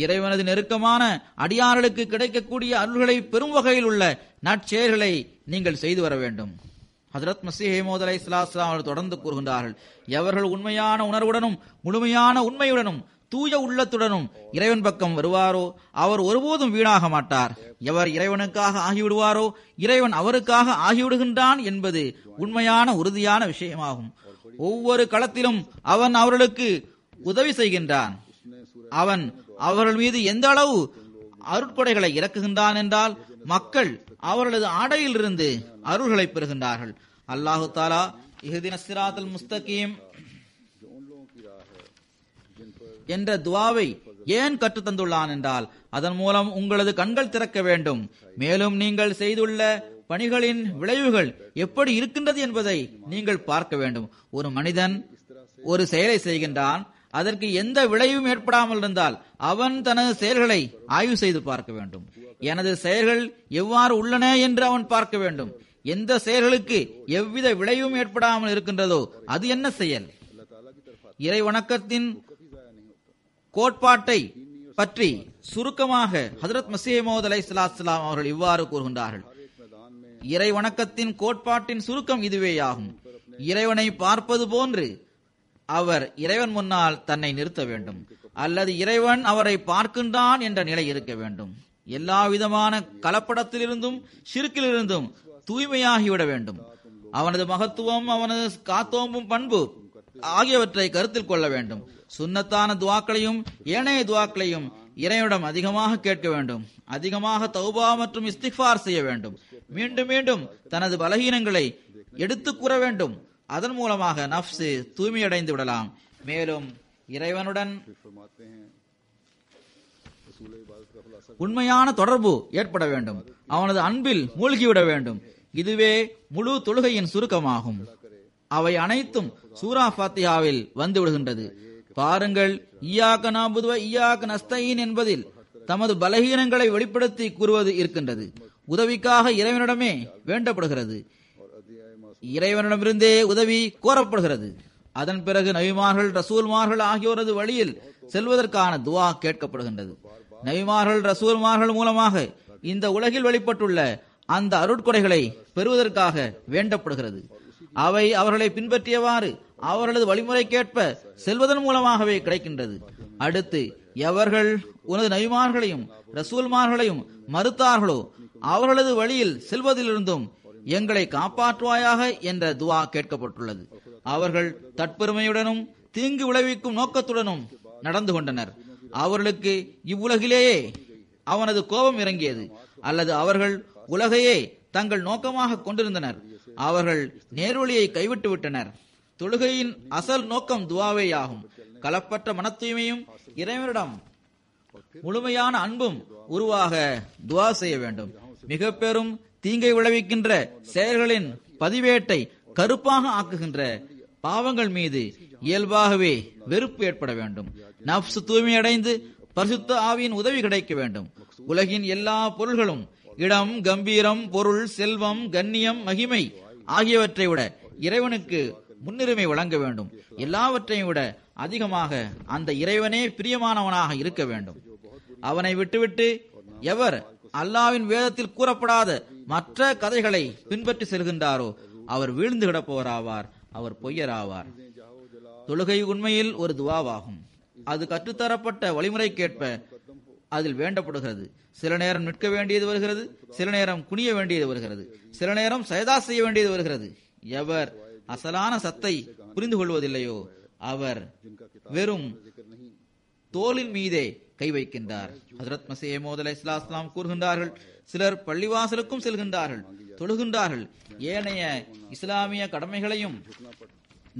Speaker 2: இறைவனது நெருக்கமான அடியார்களுக்கு கிடைக்கக்கூடிய அருள்களை பெரும் வகையில் உள்ள நற்செயல்களை நீங்கள் செய்து வர வேண்டும். ஹஜ்ரத் மஸீஹ் மவ்ஊத் அலைஹிஸ்ஸலாம் அவர்கள் தொடர்ந்து கூறுகின்றார்கள், எவர்கள் உண்மையான உணர்வுடனும் முழுமையான உண்மையுடனும் தூய உள்ளத்துடனும் இறைவன் பக்கம் வருவாரோ அவர் ஒருபோதும் வீணாக மாட்டார். எவர் இறைவனுக்காக ஆகிவிடுவாரோ இறைவன் அவருக்காக ஆகிவிடுகின்றான் என்பது உண்மையான உறுதியான விஷயமாகும். ஒவ்வொரு களத்திலும் அவன் அவர்களுக்கு உதவி செய்கின்றான். அவன் அவர்கள் மீது எந்த அளவு அருட்கொடைகளை இறக்குகின்றான் என்றால் மக்கள் அவர்களது ஆடையிலிருந்து அருள்களை பெறுகின்றார்கள். அல்லாஹு தாலா இஹ்தினஸ் ஸிராத்தல் முஸ்தகீம் என்ற துஆவை ஏன் கற்றுத் தந்துள்ளான் என்றால் அதன் மூலம் உங்களது கண்கள் திறக்க வேண்டும். மேலும் நீங்கள் செய்துள்ள பணிகளின் விளைவுகள் எப்படி இருக்கின்றது என்பதை நீங்கள் பார்க்க வேண்டும். ஒரு மனிதன் ஒரு செயலை செய்கின்றான், அதற்கு எந்த விளைவும் ஏற்படாமல் இருந்தால் அவன் தனது செயல்களை ஆய்வு செய்து பார்க்க வேண்டும். எனது செயல்கள் எவ்வாறு உள்ளன என்று அவன் பார்க்க வேண்டும். எந்த செயல்களுக்கு எவ்வித விளைவும் ஏற்படாமல் இருக்கின்றதோ அது என்ன செயல். இறை வணக்கத்தின் கோட்பாட்டை பற்றி சுருக்கமாக ஹஜ்ரத் மஸீஹ் மவ்ஊத் அலைஹிஸ்ஸலாம் அவர்கள் இவ்வாறு கூறுகின்றார்கள், இறை வணக்கத்தின் கோட்பாட்டின் சுருக்கம் இதுவேயாகும். இறைவனை பார்ப்பது போன்று அவர் இறைவன் முன்னால் தன்னை நிறுத்த வேண்டும், அல்லது இறைவன் அவரை பார்க்கின்றான் என்ற நிலை இருக்க வேண்டும். எல்லா விதமான கலப்படத்திலிருந்தும் ஷிர்கிலிருந்தும் தூய்மையாகிவிட வேண்டும். அவனது மகத்துவம், அவனது காத்தோம்பும் பண்பு ஆகியவற்றை கருத்தில் கொள்ள வேண்டும். சுன்னத்தான துஆக்களையும் ஏனைய துஆக்களையும் இறைவனிடம் அதிகமாக கேட்க வேண்டும். அதிகமாக தௌபா மற்றும் இஸ்திக்ஃபார் செய்ய வேண்டும். மீண்டும் மீண்டும் தனது பலகீனங்களை எடுத்து கூற வேண்டும். அதன் மூலமாக நஃப்ஸ் தூய்மையடைந்து விடலாம். மேலும் இறைவனுடன் உண்மையான தொடர்பு ஏற்பட வேண்டும். அவனது அன்பில் மூழ்கிவிட வேண்டும். இதுவே முழு தொழுகையின் சுருக்கமாகும். அவை அனைத்தும் சூரா ஃபாத்திஹாவில் வந்து விடுகின்றது. பாருங்கள், இய்யாக நஅபுது வ இய்யாக நஸ்தஈன் என்பதில் தமது பலகீனங்களை வெளிப்படுத்தி கூறுவது இருக்கின்றது. உதவிக்காக இறைவனிடமே வேண்டப்படுகிறது, இறைவனிடமிருந்தே உதவி கோரப்படுகிறது. அதன் பிறகு நபிமார்கள், ரசூல்மார்கள் ஆகியோரது வழியில் செல்வதற்கான துஆ கேட்கப்படுகின்றது. நபிமார்கள், ரசூல்மார்கள் மூலமாக இந்த உலகில் வெளிப்பட்டுள்ள அந்த அருட்கொடைகளை பெறுவதற்காக வேண்டப்படுகிறது. அவை அவர்களை பின்பற்றியவாறு அவர்களது வழிமுறைக்கேற்ப செல்வதன் மூலமாகவே கிடைக்கின்றது. அடுத்து, எவர்கள் உனது நபிமார்களையும் ரசூல்மார்களையும் மறுத்தார்களோ அவர்களது வழியில் செல்வதிலிருந்தும் எங்களை காப்பாற்றுவாயாக என்ற துஆ கேட்கப்பட்டுள்ளது. அவர்கள் தற்பெருமையுடனும் தீங்கு விளைவிக்கும் நோக்கத்துடனும் நடந்து கொண்டனர். அவர்களுக்கு இவ்வுலகிலேயே அவனது கோபம் இறங்கியது, அல்லது அவர்கள் உலகையே தங்கள் நோக்கமாக கொண்டிருந்தனர். அவர்கள் நேர்வழியை கைவிட்டு விட்டனர். தொழுகையின் அசல் நோக்கம் துஆவேயாகும். கலப்பற்ற மன தூய்மையும் இறைவனிடம் முழுமையான அன்பும் உருவாக துஆ செய்ய வேண்டும். மிக பெரும் தீங்கை விளைவிக்கின்ற செயல்களின் பதிவேட்டை கருப்பாக ஆக்குகின்ற பாவங்கள் மீது இயல்பாகவே வெறுப்பு ஏற்பட வேண்டும். நஃப்ஸ் தூய்மையடைந்து பரிசுத்த ஆவியின் உதவி கிடைக்க வேண்டும். உலகின் எல்லா பொருள்களும் இடம், கம்பீரம், பொருள், செல்வம், கண்ணியம், மகிமை ஆகியவற்றை விட இறைவனுக்கு முன்னுரிமை வழங்க வேண்டும். எல்லாவற்றையும் விட அதிகமாக அந்த இறைவனே பிரியமானவனாக இருக்க வேண்டும். அவனை விட்டுவிட்டு எவர் அல்லாஹ்வின் வேதத்தில் கூறப்படாத மற்ற கதைகளை பின்பற்றி செல்கின்றாரோ அவர் வீழ்ந்து கிடப்பவராவார், அவர் பொய்யராவார். தொழுகை உண்மையில் ஒரு துவாவாகும். அது கற்றுத்தரப்பட்ட வழிமுறைக்கேற்ப அதில் வேண்டப்படுகிறது. சில நேரம் நிற்க வேண்டியது வருகிறது, சில நேரம் குனிய வேண்டியது வருகிறது, சில நேரம் சஜதா செய்ய வேண்டியது வருகிறது. எவர் அசலான சத்தை புரிந்து கொள்வதில்லையோ அவர் வெறும் தோலின் மீதே கை வைக்கின்றார். ஹஜ்ரத் மஸீஹ் மவ்ஊத் அலைஹிஸ்ஸலாம் கூறுகின்றார்கள், சிலர் பள்ளிவாசலுக்கும் செல்கின்றார்கள், தொழுகின்றார்கள், ஏனைய இஸ்லாமிய கடமைகளையும்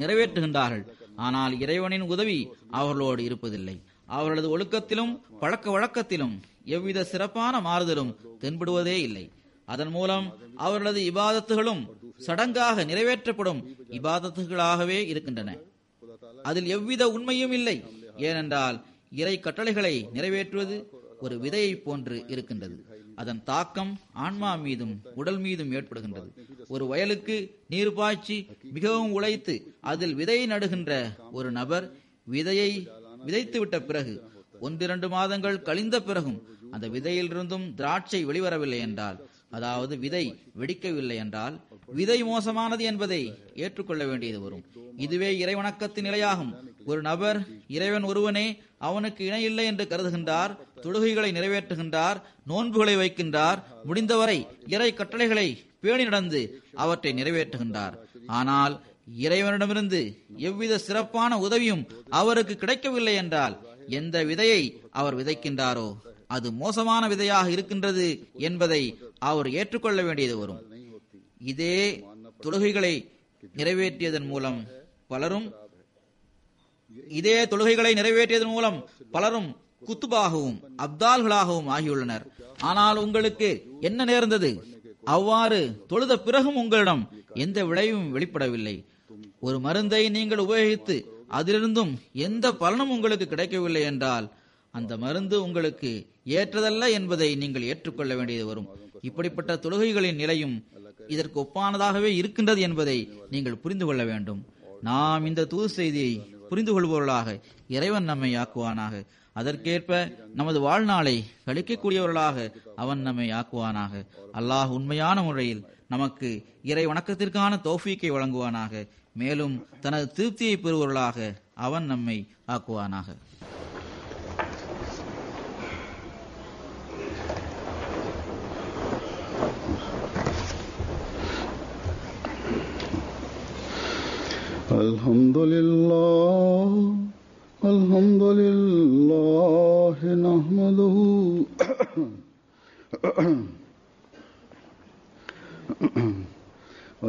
Speaker 2: நிறைவேற்றுகின்றார்கள். ஆனால் இறைவனின் உதவி அவர்களோடு இருப்பதில்லை. அவர்களது ஒழுக்கத்திலும் பழக்க வழக்கத்திலும் எவ்வித சிறப்பான மாறுதலும் தென்படுவதே இல்லை. அதன் மூலம் அவர்களது இபாதத்துகளும் சடங்காக நிறைவேற்றப்படும் இபாதத்துகளாகவே இருக்கின்றன. அதில் எவ்வித உண்மையும் இல்லை. ஏனென்றால் இறை கட்டளைகளை நிறைவேற்றுவது ஒரு விதையை போன்று இருக்கின்றது. அதன் தாக்கம் ஆன்மா மீதும் உடல் மீதும் ஏற்படுகின்றது. ஒரு வயலுக்கு நீர் பாய்ச்சி மிகவும் உழைத்து அதில் விதையை நடுகின்ற ஒரு நபர் விதையை விதைத்துவிட்ட பிறகு 1-2 மாதங்கள் கழிந்த பிறகும் அந்த விதையிலிருந்தும் திராட்சை வெளிவரவில்லை என்றால், அதாவது விதை வெடிக்கவில்லை என்றால், விதை மோசமானது என்பதை ஏற்றுக்கொள்ள வேண்டியது வரும். இதுவே இறைவணக்கத்தின் நிலையாகும். ஒரு நபர் இறைவன் ஒருவனே, அவனுக்கு இணையில்லை என்று கருதுகின்றார், தொழுகைகளை நிறைவேற்றுகின்றார், நோன்புகளை வைக்கின்றார், முடிந்தவரை இறை கட்டளைகளை பேணி நடந்து அவற்றை நிறைவேற்றுகின்றார். ஆனால் இறைவனிடமிருந்து எவ்வித சிறப்பான உதவியும் அவருக்கு கிடைக்கவில்லை என்றால், எந்த விதையை அவர் விதைக்கின்றாரோ அது மோசமான விதையாக இருக்கின்றது என்பதை அவர் ஏற்றுக்கொள்ள வேண்டியது வரும். இதே தொழுகைகளை நிறைவேற்றியதன் மூலம் பலரும் குத்துபாகவும் அப்தால்களாகவும் ஆகியுள்ளனர். ஆனால் உங்களுக்கு என்ன நேர்ந்தது? அவ்வாறு தொழுத பிறகும் உங்களிடம் எந்த விளைவும் வெளிப்படவில்லை. ஒரு மருந்தை நீங்கள் உபயோகித்து அதிலிருந்தும் எந்த பலனும் உங்களுக்கு கிடைக்கவில்லை என்றால் அந்த மருந்து உங்களுக்கு ஏற்றதல்ல என்பதை நீங்கள் ஏற்றுக்கொள்ள வேண்டியது வரும். இப்படிப்பட்ட தொழுகைகளின் நிலையும் இதற்கு ஒப்பானதாகவே இருக்கின்றது என்பதை நீங்கள் புரிந்து கொள்ள வேண்டும். நாம் இந்த தூது செய்தியை புரிந்து கொள்பவர்களாக இறைவன் நம்மை ஆக்குவானாக. அதற்கேற்ப நமது வாழ்நாளை கழிக்கக்கூடியவர்களாக அவன் நம்மை ஆக்குவானாக. அல்லாஹ் உண்மையான முறையில் நமக்கு இறை வணக்கத்திற்கான தௌஃபீக்கை வழங்குவானாக. மேலும் தனது திருப்தியை பெறுவர்களாக அவன் நம்மை ஆக்குவானாக.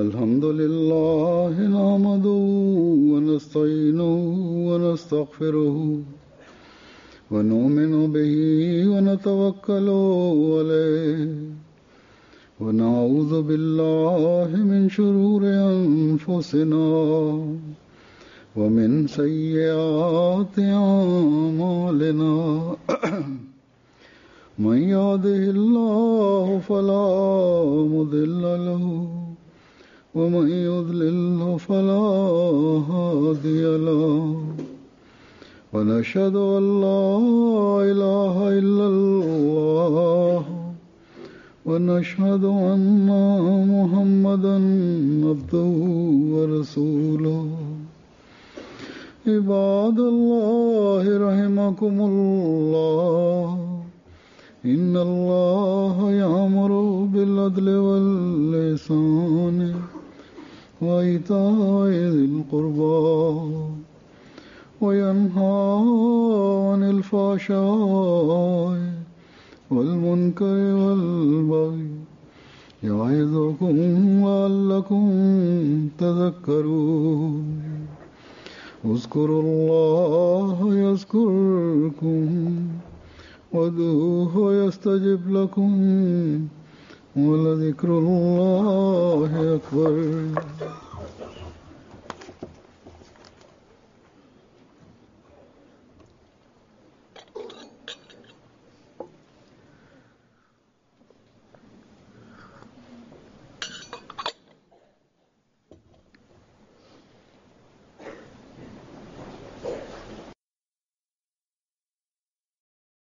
Speaker 1: அல்ஹம்துலில்லாஹ் நஹ்மதுஹு வ நஸ்தஈனுஹு வ நஸ்தக்ஃபிருஹு வ நு'மினு பிஹி வ நதவக்கலு அலைஹி வ நஊது பில்லாஹி மின் ஷுரூரி அன்ஃபுஸினா ومن سيئات أعمالنا من يهده الله فلا مضل له ومن يضلل فلا هادي له ونشهد أن لا إله إلا الله ونشهد أن محمدا عبده ورسوله عباد الله رحمكم الله إن الله يأمر بالعدل والإحسان وإيتاء ذي القربى وينهى عن الفحشاء والمنكر والبغي يعظكم لعلكم تذكرون اذكروا الله يذكركم وادعوه يستجب لكم ولذكر الله أكبر.